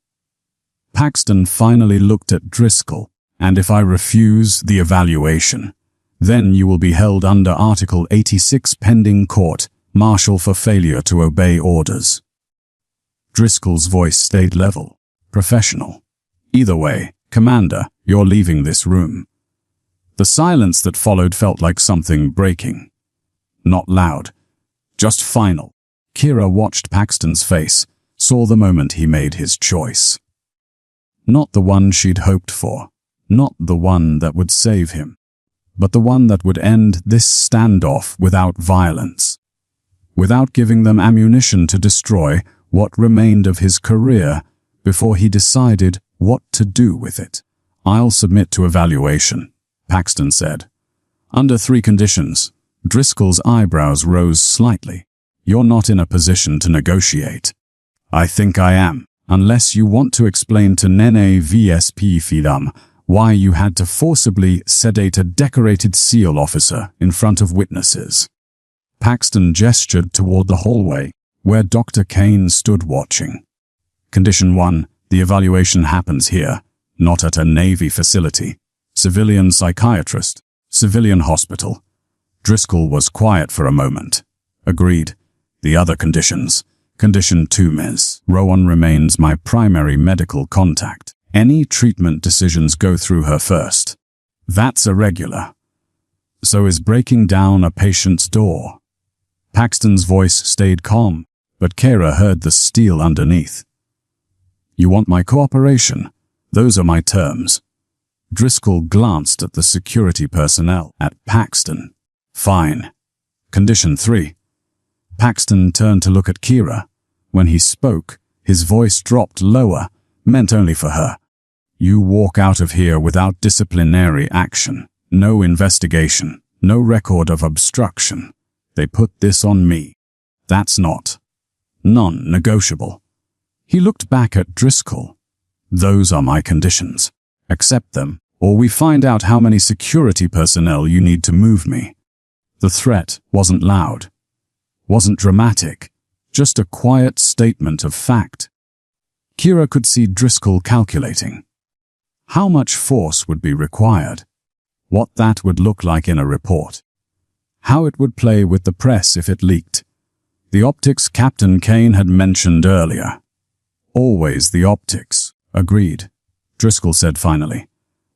Paxton finally looked at Driscoll. "And if I refuse the evaluation, then you will be held under Article 86 pending court martial for failure to obey orders." Driscoll's voice stayed level, professional. "Either way, Commander, you're leaving this room." The silence that followed felt like something breaking. Not loud, just final. Kira watched Paxton's face, saw the moment he made his choice. Not the one she'd hoped for, not the one that would save him, but the one that would end this standoff without violence, without giving them ammunition to destroy what remained of his career before he decided what to do with it. "I'll submit to evaluation," Paxton said. "Under 3 conditions." Driscoll's eyebrows rose slightly. "You're not in a position to negotiate." "I think I am, unless you want to explain to Nene VSP Fidam why you had to forcibly sedate a decorated SEAL officer in front of witnesses." Paxton gestured toward the hallway, where Dr. Kane stood watching. "Condition 1, the evaluation happens here, not at a Navy facility. Civilian psychiatrist, civilian hospital." Driscoll was quiet for a moment. "Agreed. The other conditions. Condition 2, Ms. Rowan remains my primary medical contact. Any treatment decisions go through her first." "That's irregular." "So is breaking down a patient's door." Paxton's voice stayed calm, but Kira heard the steel underneath. "You want my cooperation? Those are my terms." Driscoll glanced at the security personnel, at Paxton. "Fine. Condition 3. Paxton turned to look at Kira. When he spoke, his voice dropped lower, meant only for her. "You walk out of here without disciplinary action. No investigation. No record of obstruction. They put this on me. That's not non-negotiable." He looked back at Driscoll. "Those are my conditions. Accept them, or we find out how many security personnel you need to move me." The threat wasn't loud, wasn't dramatic, just a quiet statement of fact. Kira could see Driscoll calculating. How much force would be required? What that would look like in a report? How it would play with the press if it leaked? The optics Captain Kane had mentioned earlier. "Always the optics." "Agreed," Driscoll said finally.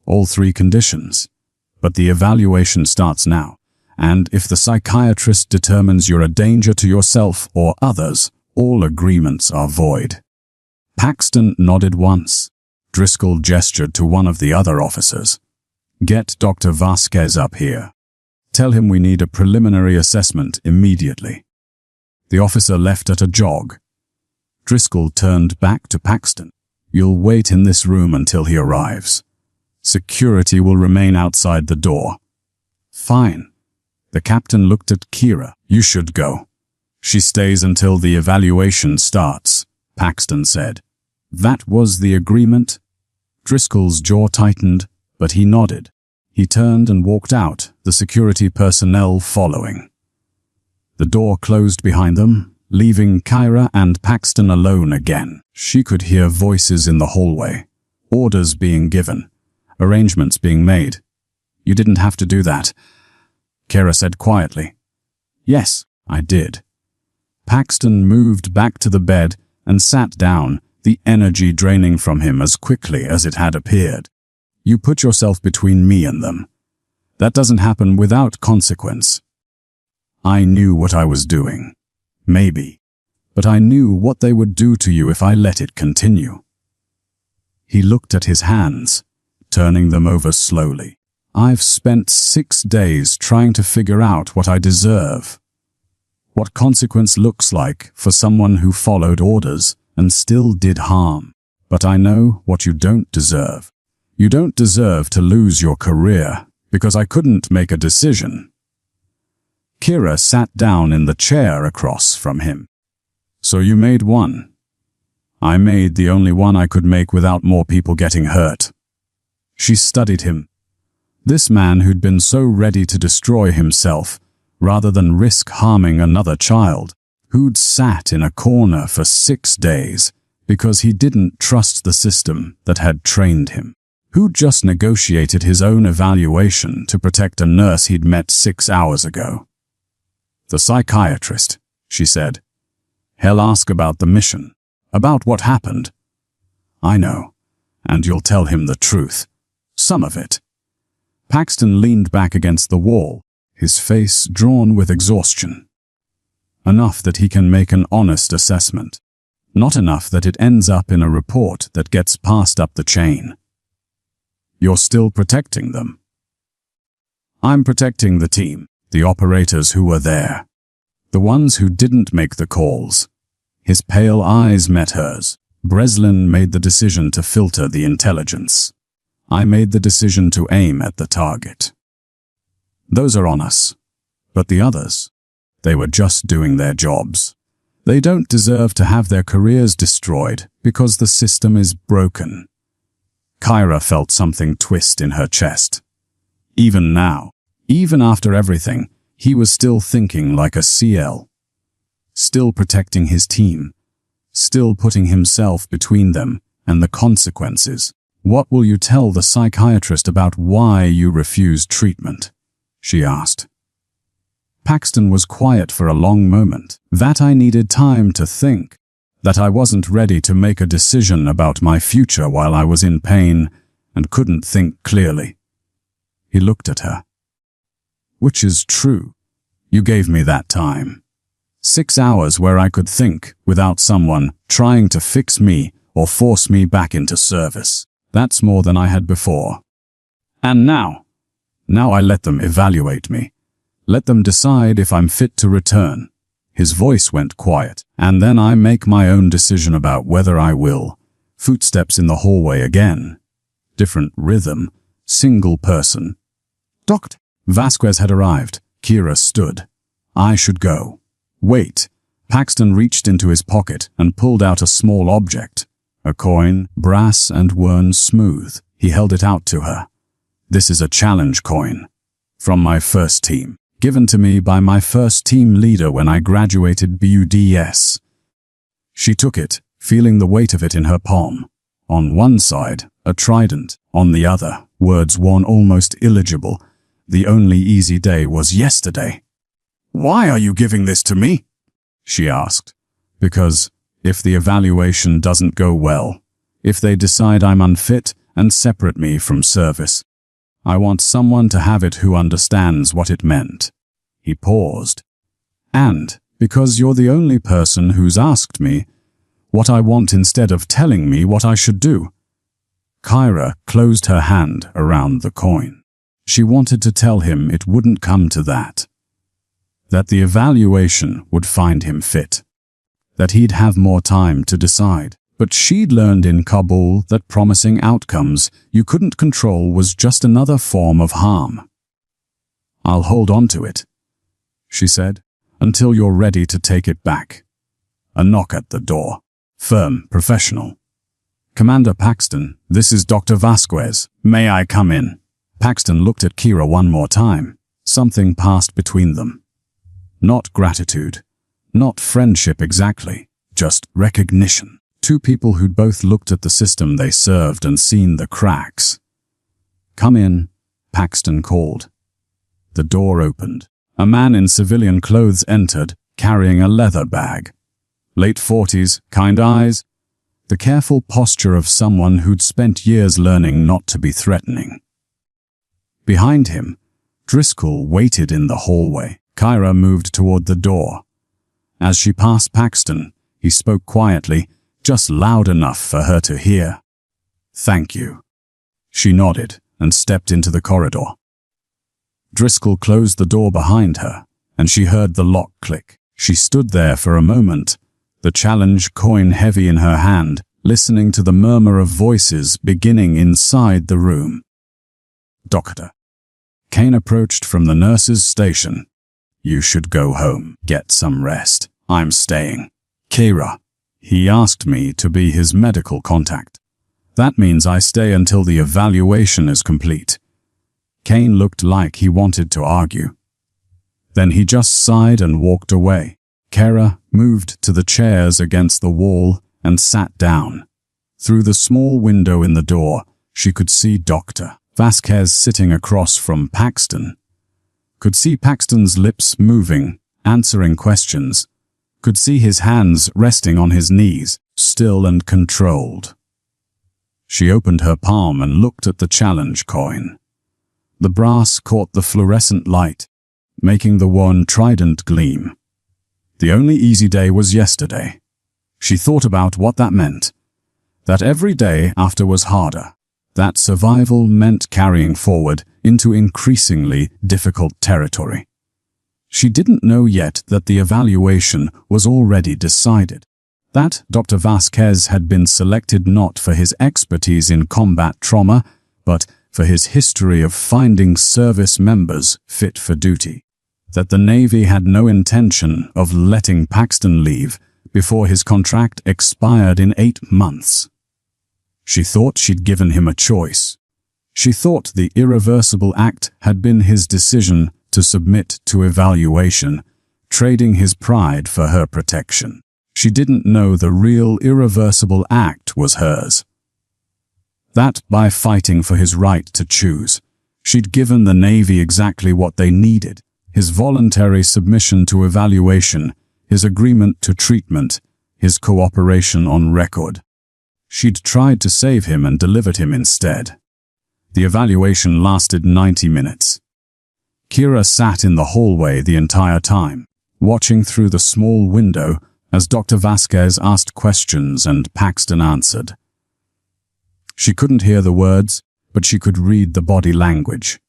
"All 3 conditions. But the evaluation starts now. And if the psychiatrist determines you're a danger to yourself or others, all agreements are void." Paxton nodded once. Driscoll gestured to one of the other officers. "Get Dr. Vasquez up here. Tell him we need a preliminary assessment immediately." The officer left at a jog. Driscoll turned back to Paxton. "You'll wait in this room until he arrives. Security will remain outside the door." "Fine." The captain looked at Kira. "You should go." "She stays until the evaluation starts," Paxton said. "That was the agreement?" Driscoll's jaw tightened, but he nodded. He turned and walked out, the security personnel following. The door closed behind them, leaving Kira and Paxton alone again. She could hear voices in the hallway, orders being given, arrangements being made. "You didn't have to do that," Kira said quietly. "Yes, I did." Paxton moved back to the bed and sat down, the energy draining from him as quickly as it had appeared. "You put yourself between me and them. That doesn't happen without consequence. I knew what I was doing. Maybe. But I knew what they would do to you if I let it continue." He looked at his hands, turning them over slowly. "I've spent 6 days trying to figure out what I deserve. What consequence looks like for someone who followed orders and still did harm. But I know what you don't deserve. You don't deserve to lose your career because I couldn't make a decision." Kira sat down in the chair across from him. "So you made one." "I made the only one I could make without more people getting hurt." She studied him. This man who'd been so ready to destroy himself rather than risk harming another child, who'd sat in a corner for 6 days because he didn't trust the system that had trained him, who'd just negotiated his own evaluation to protect a nurse he'd met 6 hours ago. "The psychiatrist," she said. "He'll ask about the mission, about what happened." "I know, and you'll tell him the truth. Some of it." Paxton leaned back against the wall, his face drawn with exhaustion. Enough that he can make an honest assessment. Not enough that it ends up in a report that gets passed up the chain. "You're still protecting them?" "I'm protecting the team, the operators who were there. The ones who didn't make the calls." His pale eyes met hers. "Breslin made the decision to filter the intelligence. I made the decision to aim at the target. Those are on us. But the others, they were just doing their jobs. They don't deserve to have their careers destroyed because the system is broken." Kira felt something twist in her chest. Even now, even after everything, he was still thinking like a CL. Still protecting his team. Still putting himself between them and the consequences. "What will you tell the psychiatrist about why you refused treatment?" she asked. Paxton was quiet for a long moment. "That I needed time to think. That I wasn't ready to make a decision about my future while I was in pain and couldn't think clearly." He looked at her. "Which is true. You gave me that time. 6 hours where I could think without someone trying to fix me or force me back into service. That's more than I had before. And now I let them evaluate me. Let them decide if I'm fit to return." His voice went quiet. "And then I make my own decision about whether I will." Footsteps in the hallway again. Different rhythm. Single person. "Doctor." Vasquez had arrived. Kira stood. "I should go." "Wait." Paxton reached into his pocket and pulled out a small object. A coin, brass and worn smooth. He held it out to her. "This is a challenge coin. From my first team. Given to me by my first team leader when I graduated BUDS." She took it, feeling the weight of it in her palm. On one side, a trident. On the other, words worn almost illegible. "The only easy day was yesterday." "Why are you giving this to me?" she asked. "Because if the evaluation doesn't go well, if they decide I'm unfit and separate me from service, I want someone to have it who understands what it meant." He paused. "And because you're the only person who's asked me what I want instead of telling me what I should do." Kira closed her hand around the coin. She wanted to tell him it wouldn't come to that. That the evaluation would find him fit. That he'd have more time to decide. But she'd learned in Kabul that promising outcomes you couldn't control was just another form of harm. "I'll hold on to it," she said, "until you're ready to take it back." A knock at the door. Firm, professional. "Commander Paxton, this is Dr. Vasquez. May I come in?" Paxton looked at Kira one more time. Something passed between them. Not gratitude. Not friendship exactly. Just recognition. Two people who'd both looked at the system they served and seen the cracks. "Come in," Paxton called. The door opened. A man in civilian clothes entered, carrying a leather bag. Late 40s, kind eyes. The careful posture of someone who'd spent years learning not to be threatening. Behind him, Driscoll waited in the hallway. Kira moved toward the door. As she passed Paxton, he spoke quietly, just loud enough for her to hear. "Thank you." She nodded and stepped into the corridor. Driscoll closed the door behind her, and she heard the lock click. She stood there for a moment, the challenge coin heavy in her hand, listening to the murmur of voices beginning inside the room. "Doctor." Kane approached from the nurse's station. "You should go home, get some rest. I'm staying." "Kira." "He asked me to be his medical contact. That means I stay until the evaluation is complete." Kane looked like he wanted to argue. Then he just sighed and walked away. Kira moved to the chairs against the wall and sat down. Through the small window in the door, she could see Dr. Vasquez sitting across from Paxton. Could see Paxton's lips moving, answering questions. Could see his hands resting on his knees, still and controlled. She opened her palm and looked at the challenge coin. The brass caught the fluorescent light, making the one trident gleam. The only easy day was yesterday. She thought about what that meant. That every day after was harder. That survival meant carrying forward into increasingly difficult territory. She didn't know yet that the evaluation was already decided. That Dr. Vasquez had been selected not for his expertise in combat trauma, but for his history of finding service members fit for duty. That the Navy had no intention of letting Paxton leave before his contract expired in 8 months. She thought she'd given him a choice. She thought the irreversible act had been his decision to submit to evaluation, trading his pride for her protection. She didn't know the real irreversible act was hers. That by fighting for his right to choose, she'd given the Navy exactly what they needed: his voluntary submission to evaluation, his agreement to treatment, his cooperation on record. She'd tried to save him and delivered him instead. The evaluation lasted 90 minutes. Kira sat in the hallway the entire time, watching through the small window as Dr. Vasquez asked questions and Paxton answered. She couldn't hear the words, but she could read the body language.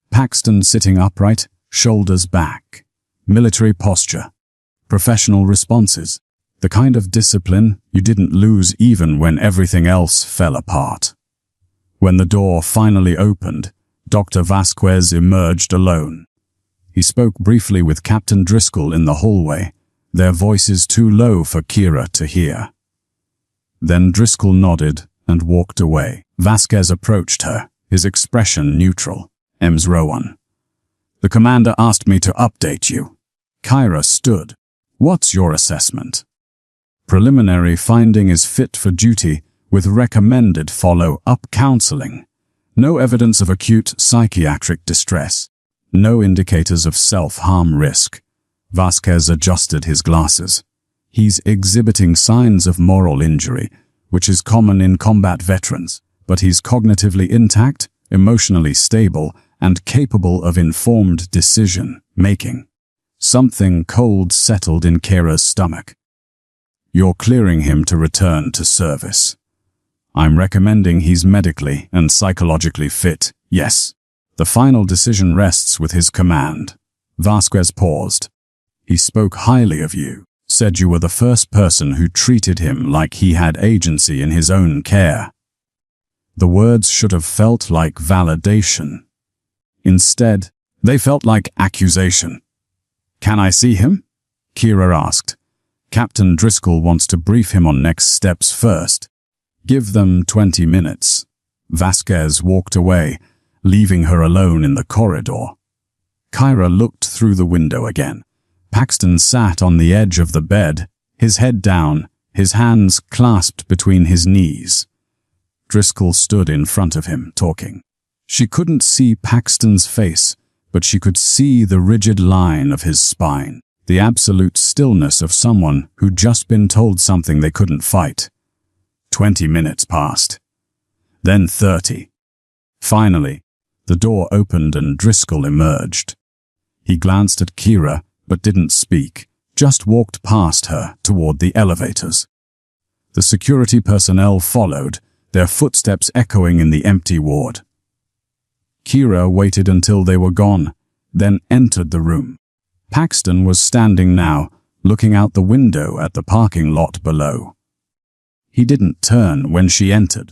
Paxton sitting upright, shoulders back, military posture, professional responses, the kind of discipline you didn't lose even when everything else fell apart. When the door finally opened, Dr. Vasquez emerged alone. He spoke briefly with Captain Driscoll in the hallway, their voices too low for Kira to hear. Then Driscoll nodded and walked away. Vasquez approached her, his expression neutral. "Ms. Rowan, the commander asked me to update you." Kira stood. "What's your assessment?" "Preliminary finding is fit for duty with recommended follow-up counseling. No evidence of acute psychiatric distress. No indicators of self-harm risk." Vasquez adjusted his glasses. "He's exhibiting signs of moral injury, which is common in combat veterans, but he's cognitively intact, emotionally stable, and capable of informed decision-making." Something cold settled in Kira's stomach. "You're clearing him to return to service." "I'm recommending he's medically and psychologically fit, yes. The final decision rests with his command." Vasquez paused. "He spoke highly of you, said you were the first person who treated him like he had agency in his own care." The words should have felt like validation. Instead, they felt like accusation. "Can I see him?" Kira asked. "Captain Driscoll wants to brief him on next steps first." "Give them 20 minutes." Vasquez walked away, leaving her alone in the corridor. Kira looked through the window again. Paxton sat on the edge of the bed, his head down, his hands clasped between his knees. Driscoll stood in front of him, talking. She couldn't see Paxton's face, but she could see the rigid line of his spine, the absolute stillness of someone who'd just been told something they couldn't fight. 20 minutes passed. Then 30. Finally, the door opened and Driscoll emerged. He glanced at Kira, but didn't speak, just walked past her toward the elevators. The security personnel followed, their footsteps echoing in the empty ward. Kira waited until they were gone, then entered the room. Paxton was standing now, looking out the window at the parking lot below. He didn't turn when she entered.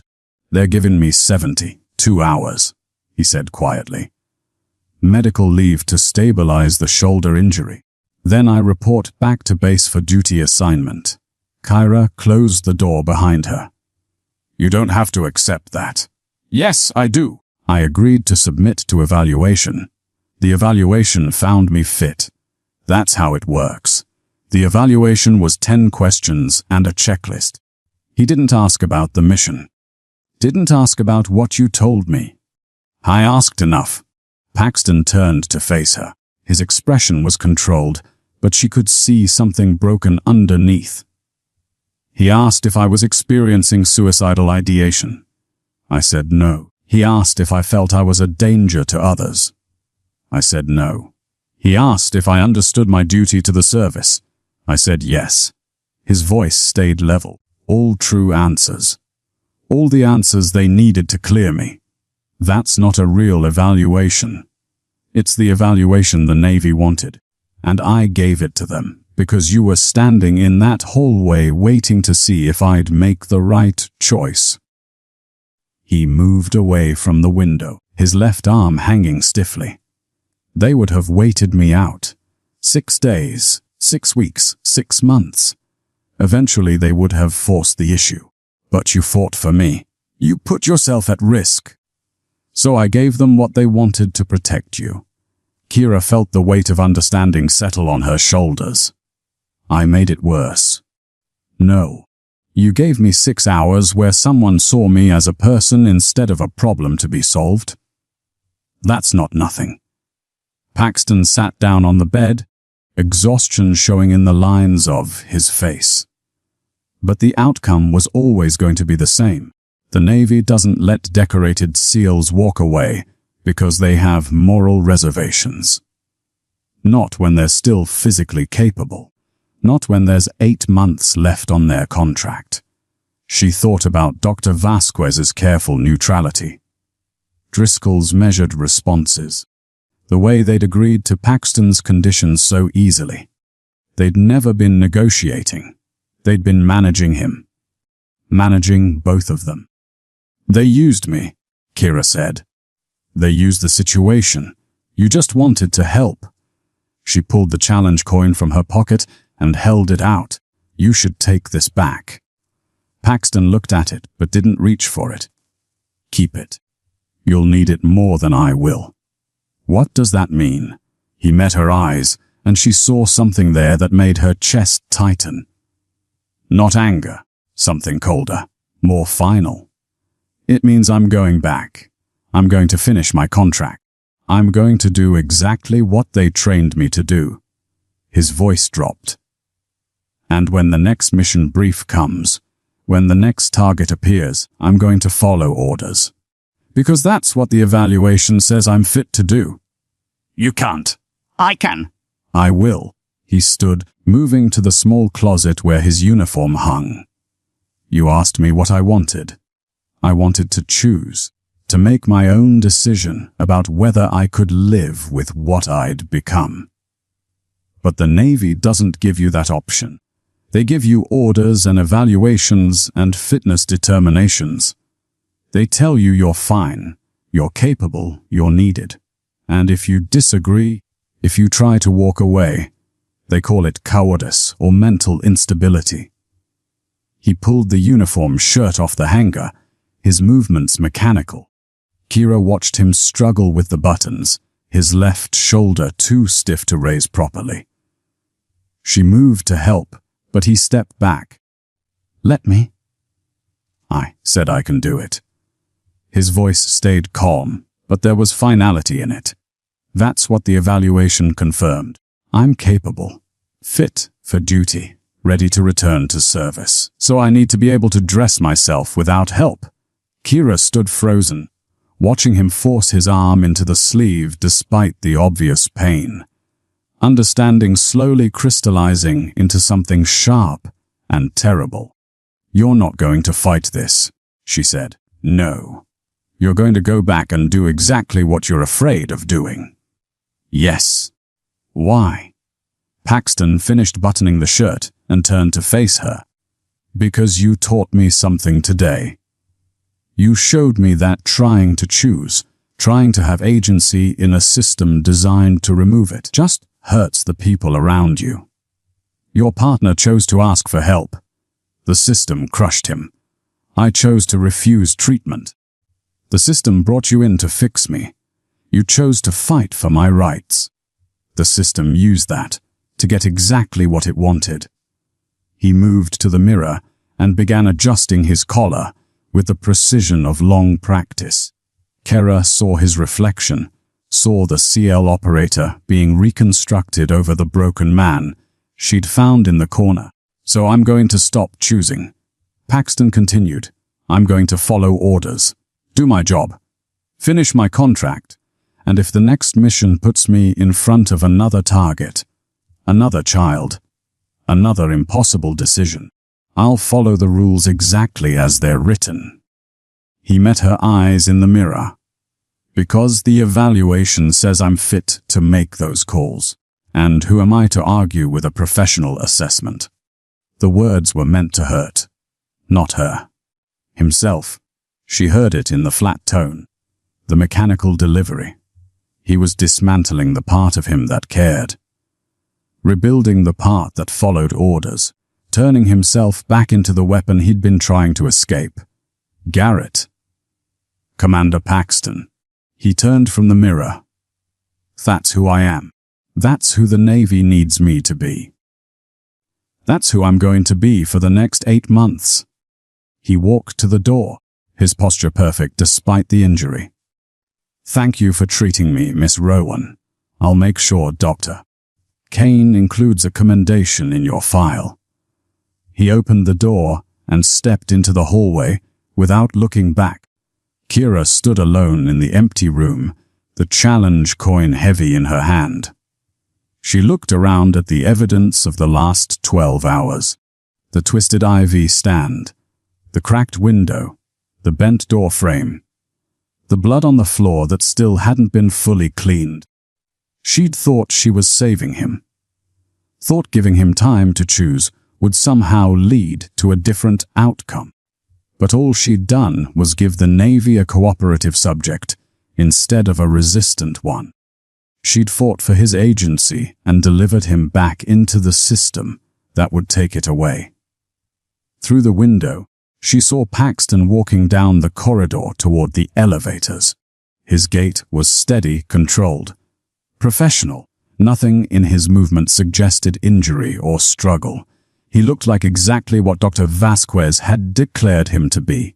"They're giving me 72 hours, he said quietly. "Medical leave to stabilize the shoulder injury. Then I report back to base for duty assignment." Kira closed the door behind her. "You don't have to accept that." "Yes, I do. I agreed to submit to evaluation. The evaluation found me fit. That's how it works. The evaluation was 10 questions and a checklist. He didn't ask about the mission. Didn't ask about what you told me." "I asked enough." Paxton turned to face her. His expression was controlled, but she could see something broken underneath. "He asked if I was experiencing suicidal ideation. I said no. He asked if I felt I was a danger to others. I said no. He asked if I understood my duty to the service. I said yes." His voice stayed level. All true answers. All the answers they needed to clear me. That's not a real evaluation. It's the evaluation the Navy wanted. And I gave it to them, because you were standing in that hallway waiting to see if I'd make the right choice. He moved away from the window, his left arm hanging stiffly. "They would have waited me out. 6 days, 6 weeks, 6 months. Eventually they would have forced the issue. But you fought for me. You put yourself at risk. So I gave them what they wanted to protect you." Kira felt the weight of understanding settle on her shoulders. "I made it worse. No. You gave me 6 hours where someone saw me as a person instead of a problem to be solved. That's not nothing." Paxton sat down on the bed, exhaustion showing in the lines of his face. But the outcome was always going to be the same. The Navy doesn't let decorated SEALs walk away because they have moral reservations. Not when they're still physically capable. Not when there's 8 months left on their contract. She thought about Dr. Vasquez's careful neutrality. Driscoll's measured responses. The way they'd agreed to Paxton's conditions so easily. They'd never been negotiating. They'd been managing him. Managing both of them. "They used me," Kira said. "They used the situation. You just wanted to help." She pulled the challenge coin from her pocket and held it out. "You should take this back." Paxton looked at it but didn't reach for it. "Keep it. You'll need it more than I will." "What does that mean?" He met her eyes, and she saw something there that made her chest tighten. Not anger, something colder, more final. "It means I'm going back. I'm going to finish my contract. I'm going to do exactly what they trained me to do." His voice dropped. "And when the next mission brief comes, when the next target appears, I'm going to follow orders. Because that's what the evaluation says I'm fit to do." "You can't." "I can." "I will." He stood, moving to the small closet where his uniform hung. "You asked me what I wanted. I wanted to choose, to make my own decision about whether I could live with what I'd become. But the Navy doesn't give you that option. They give you orders and evaluations and fitness determinations. They tell you you're fine, you're capable, you're needed. And if you disagree, if you try to walk away, They call it cowardice or mental instability. He pulled the uniform shirt off the hanger, his movements mechanical. Kira watched him struggle with the buttons, his left shoulder too stiff to raise properly. She moved to help, but he stepped back. "Let me." "I said I can do it." His voice stayed calm, but there was finality in it. That's what the evaluation confirmed. I'm capable, fit for duty, ready to return to service. So I need to be able to dress myself without help. Kira stood frozen, watching him force his arm into the sleeve despite the obvious pain. Understanding slowly crystallizing into something sharp and terrible. "You're not going to fight this," she said. "No. You're going to go back and do exactly what you're afraid of doing." "Yes." "Why?" Paxton finished buttoning the shirt and turned to face her. "Because you taught me something today. You showed me that trying to choose, trying to have agency in a system designed to remove it, just hurts the people around you. Your partner chose to ask for help. The system crushed him. I chose to refuse treatment. The system brought you in to fix me. You chose to fight for my rights. The system used that to get exactly what it wanted." He moved to the mirror and began adjusting his collar with the precision of long practice. Kira saw his reflection, saw the CL operator being reconstructed over the broken man she'd found in the corner. "So I'm going to stop choosing." Paxton continued. "I'm going to follow orders, do my job, finish my contract, and if the next mission puts me in front of another target, another child, another impossible decision, I'll follow the rules exactly as they're written." He met her eyes in the mirror. "Because the evaluation says I'm fit to make those calls. And who am I to argue with a professional assessment?" The words were meant to hurt. Not her. Himself. She heard it in the flat tone. The mechanical delivery. He was dismantling the part of him that cared. Rebuilding the part that followed orders. Turning himself back into the weapon he'd been trying to escape. Garrett. "Commander Paxton." He turned from the mirror. "That's who I am. That's who the Navy needs me to be. That's who I'm going to be for the next 8 months." He walked to the door, his posture perfect despite the injury. "Thank you for treating me, Miss Rowan. I'll make sure Dr. Kane includes a commendation in your file." He opened the door and stepped into the hallway without looking back. Kira stood alone in the empty room, the challenge coin heavy in her hand. She looked around at the evidence of the last 12 hours. The twisted IV stand, the cracked window, the bent door frame, the blood on the floor that still hadn't been fully cleaned. She'd thought she was saving him. Thought giving him time to choose would somehow lead to a different outcome. But all she'd done was give the Navy a cooperative subject instead of a resistant one. She'd fought for his agency and delivered him back into the system that would take it away. Through the window, she saw Paxton walking down the corridor toward the elevators. His gait was steady, controlled, professional. Nothing in his movement suggested injury or struggle. He looked like exactly what Dr. Vasquez had declared him to be.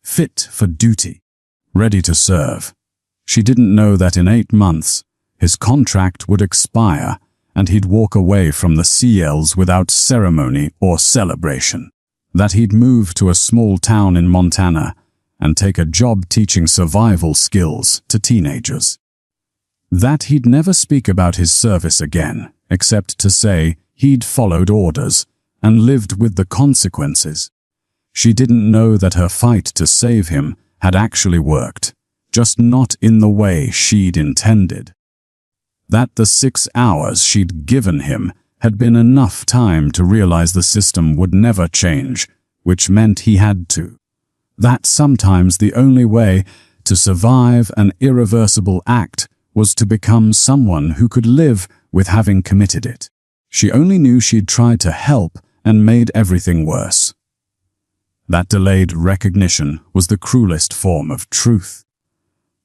Fit for duty, ready to serve. She didn't know that in 8 months, his contract would expire and he'd walk away from the CLs without ceremony or celebration. That he'd move to a small town in Montana and take a job teaching survival skills to teenagers. That he'd never speak about his service again, except to say he'd followed orders and lived with the consequences. She didn't know that her fight to save him had actually worked, just not in the way she'd intended. That the 6 hours she'd given him had been enough time to realize the system would never change, which meant he had to. That sometimes the only way to survive an irreversible act was to become someone who could live with having committed it. She only knew she'd tried to help and made everything worse. That delayed recognition was the cruelest form of truth.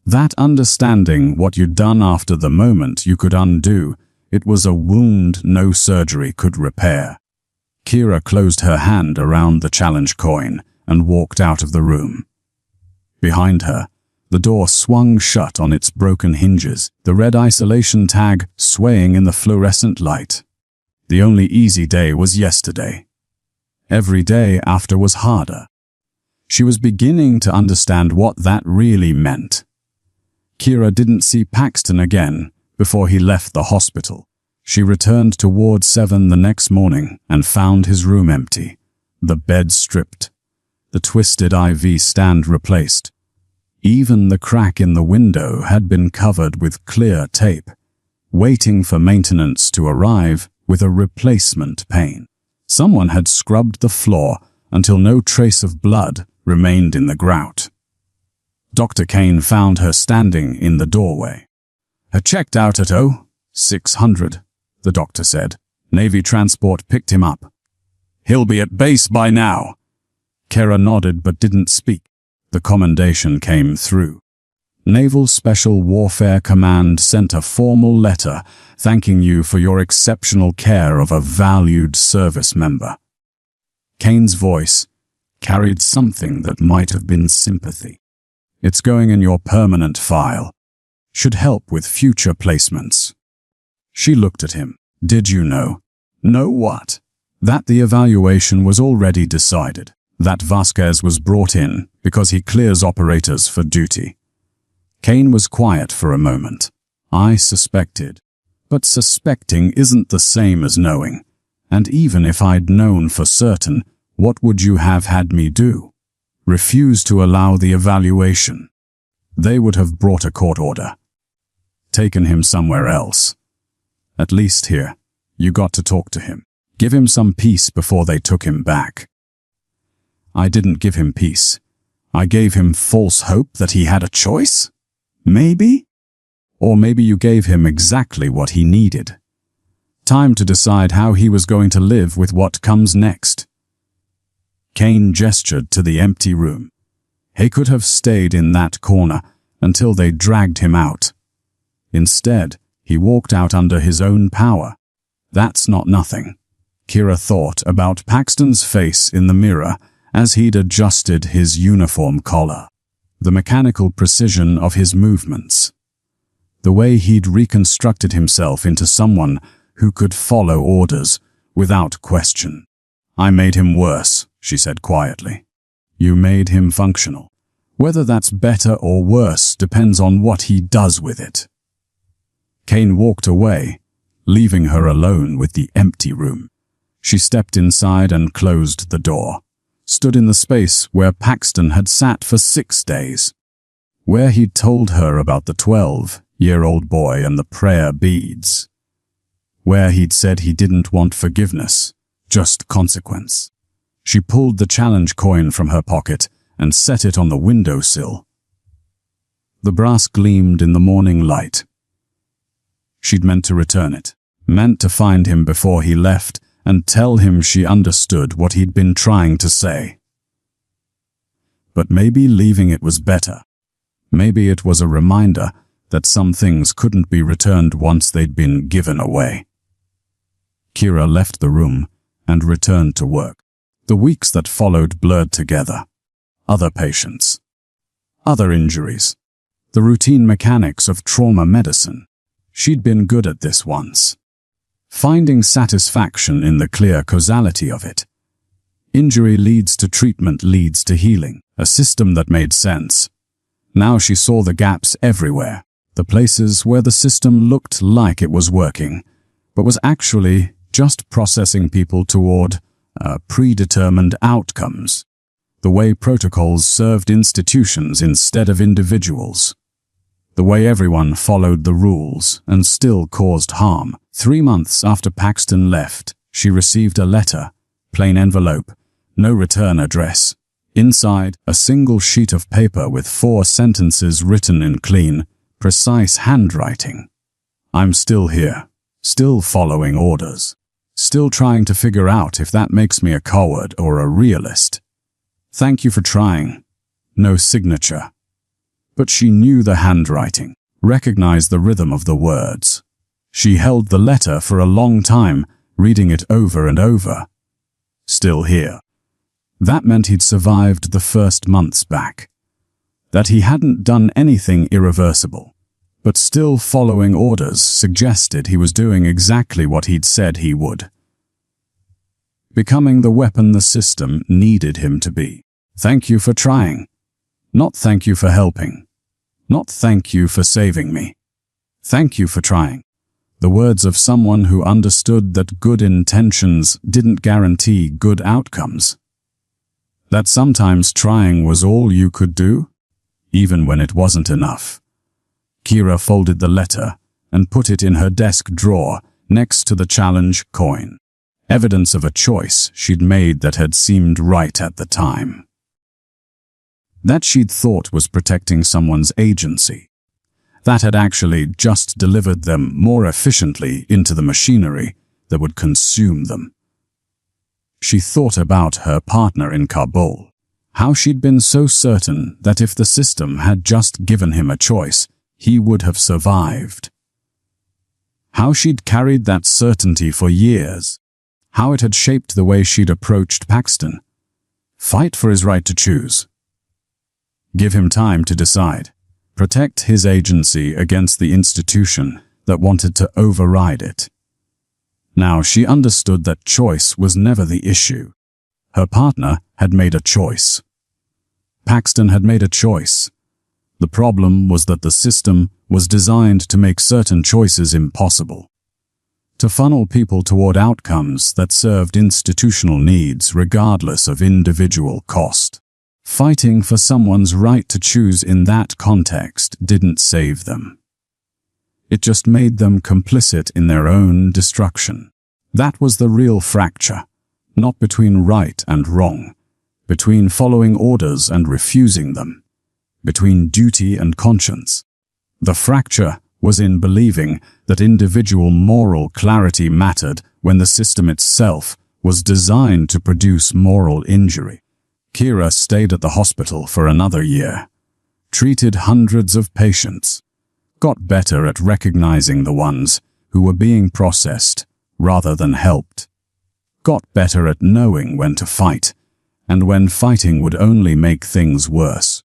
That understanding what you'd done after the moment you could undo, it was a wound no surgery could repair. Kira closed her hand around the challenge coin and walked out of the room. Behind her, the door swung shut on its broken hinges, the red isolation tag swaying in the fluorescent light. The only easy day was yesterday. Every day after was harder. She was beginning to understand what that really meant. Kira didn't see Paxton again before he left the hospital. She returned to Ward 7 the next morning and found his room empty, the bed stripped, the twisted IV stand replaced. Even the crack in the window had been covered with clear tape, waiting for maintenance to arrive with a replacement pane. Someone had scrubbed the floor until no trace of blood remained in the grout. Dr. Kane found her standing in the doorway. "Her checked out at 0600, the doctor said. "Navy transport picked him up. He'll be at base by now." Kira nodded but didn't speak. The commendation came through. Naval Special Warfare Command sent a formal letter thanking you for your exceptional care of a valued service member. Kane's voice carried something that might have been sympathy. "It's going in your permanent file. Should help with future placements." She looked at him. "Did you know?" "Know what?" "That the evaluation was already decided. That Vasquez was brought in because he clears operators for duty." Kane was quiet for a moment. "I suspected. But suspecting isn't the same as knowing. And even if I'd known for certain, what would you have had me do? Refuse to allow the evaluation. They would have brought a court order. Taken him somewhere else. At least here, you got to talk to him. Give him some peace before they took him back." "I didn't give him peace. I gave him false hope that he had a choice? Maybe? Or maybe you gave him exactly what he needed. Time to decide how he was going to live with what comes next." Kane gestured to the empty room. He could have stayed in that corner until they dragged him out. Instead, he walked out under his own power. That's not nothing. Kira thought about Paxton's face in the mirror as he'd adjusted his uniform collar. The mechanical precision of his movements. The way he'd reconstructed himself into someone who could follow orders without question. "I made him worse," she said quietly. "You made him functional. Whether that's better or worse depends on what he does with it." Kane walked away, leaving her alone with the empty room. She stepped inside and closed the door. Stood in the space where Paxton had sat for 6 days, where he'd told her about the 12-year-old boy and the prayer beads, where he'd said he didn't want forgiveness, just consequence. She pulled the challenge coin from her pocket and set it on the windowsill. The brass gleamed in the morning light. She'd meant to return it, meant to find him before he left and tell him she understood what he'd been trying to say. But maybe leaving it was better. Maybe it was a reminder that some things couldn't be returned once they'd been given away. Kira left the room and returned to work. The weeks that followed blurred together. Other patients. Other injuries. The routine mechanics of trauma medicine. She'd been good at this once. Finding satisfaction in the clear causality of it. Injury leads to treatment leads to healing, a system that made sense. Now she saw the gaps everywhere, the places where the system looked like it was working, but was actually just processing people toward predetermined outcomes. The way protocols served institutions instead of individuals. The way everyone followed the rules and still caused harm. 3 months after Paxton left, she received a letter, plain envelope, no return address. Inside, a single sheet of paper with 4 sentences written in clean, precise handwriting. "I'm still here, still following orders. Still trying to figure out if that makes me a coward or a realist. Thank you for trying. No signature. But she knew the handwriting, recognized the rhythm of the words. She held the letter for a long time, reading it over and over. Still here. That meant he'd survived the first months back. That he hadn't done anything irreversible. But still following orders suggested he was doing exactly what he'd said he would. Becoming the weapon the system needed him to be. Thank you for trying. Not thank you for helping. Not thank you for saving me. Thank you for trying. The words of someone who understood that good intentions didn't guarantee good outcomes. That sometimes trying was all you could do, even when it wasn't enough. Kira folded the letter and put it in her desk drawer next to the challenge coin. Evidence of a choice she'd made that had seemed right at the time. That she'd thought was protecting someone's agency. That had actually just delivered them more efficiently into the machinery that would consume them. She thought about her partner in Kabul, how she'd been so certain that if the system had just given him a choice, he would have survived. How she'd carried that certainty for years, how it had shaped the way she'd approached Paxton. Fight for his right to choose. Give him time to decide. Protect his agency against the institution that wanted to override it. Now she understood that choice was never the issue. Her partner had made a choice. Paxton had made a choice. The problem was that the system was designed to make certain choices impossible. To funnel people toward outcomes that served institutional needs regardless of individual cost. Fighting for someone's right to choose in that context didn't save them. It just made them complicit in their own destruction. That was the real fracture, not between right and wrong, between following orders and refusing them, between duty and conscience. The fracture was in believing that individual moral clarity mattered when the system itself was designed to produce moral injury. Kira stayed at the hospital for another year, treated hundreds of patients, got better at recognizing the ones who were being processed rather than helped, got better at knowing when to fight and when fighting would only make things worse,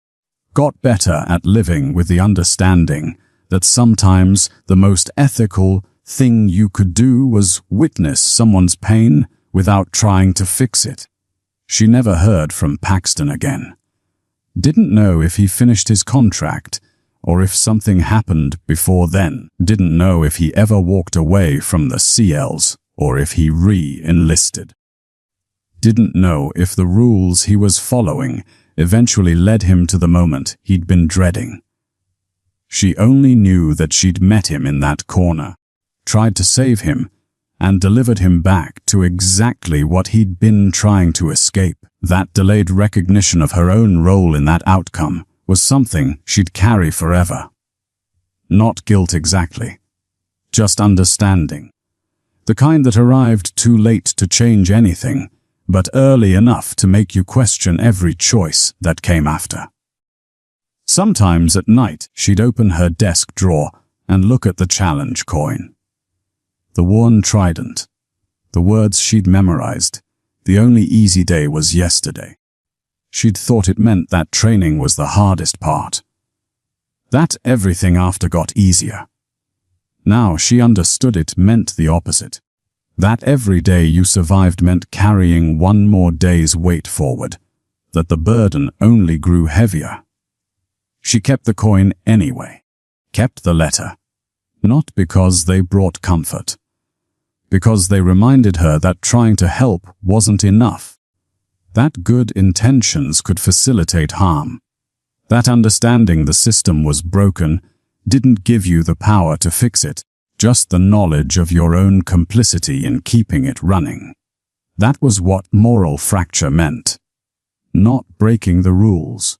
got better at living with the understanding that sometimes the most ethical thing you could do was witness someone's pain without trying to fix it. She never heard from Paxton again. Didn't know if he finished his contract or if something happened before then. Didn't know if he ever walked away from the CLs or if he re-enlisted. Didn't know if the rules he was following eventually led him to the moment he'd been dreading. She only knew that she'd met him in that corner, tried to save him, and delivered him back to exactly what he'd been trying to escape. That delayed recognition of her own role in that outcome was something she'd carry forever. Not guilt exactly, just understanding. The kind that arrived too late to change anything, but early enough to make you question every choice that came after. Sometimes at night, she'd open her desk drawer and look at the challenge coin. The worn trident, the words she'd memorized. The only easy day was yesterday. She'd thought it meant that training was the hardest part. That everything after got easier. Now she understood it meant the opposite. That every day you survived meant carrying one more day's weight forward, that the burden only grew heavier. She kept the coin anyway, kept the letter, not because they brought comfort, because they reminded her that trying to help wasn't enough, that good intentions could facilitate harm, that understanding the system was broken didn't give you the power to fix it, just the knowledge of your own complicity in keeping it running. That was what moral fracture meant. Not breaking the rules,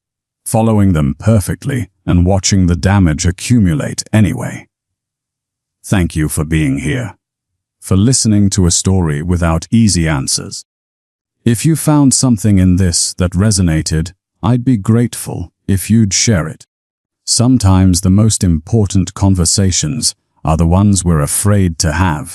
following them perfectly and watching the damage accumulate anyway. Thank you for being here. for listening to a story without easy answers. If you found something in this that resonated, I'd be grateful if you'd share it. Sometimes the most important conversations are the ones we're afraid to have.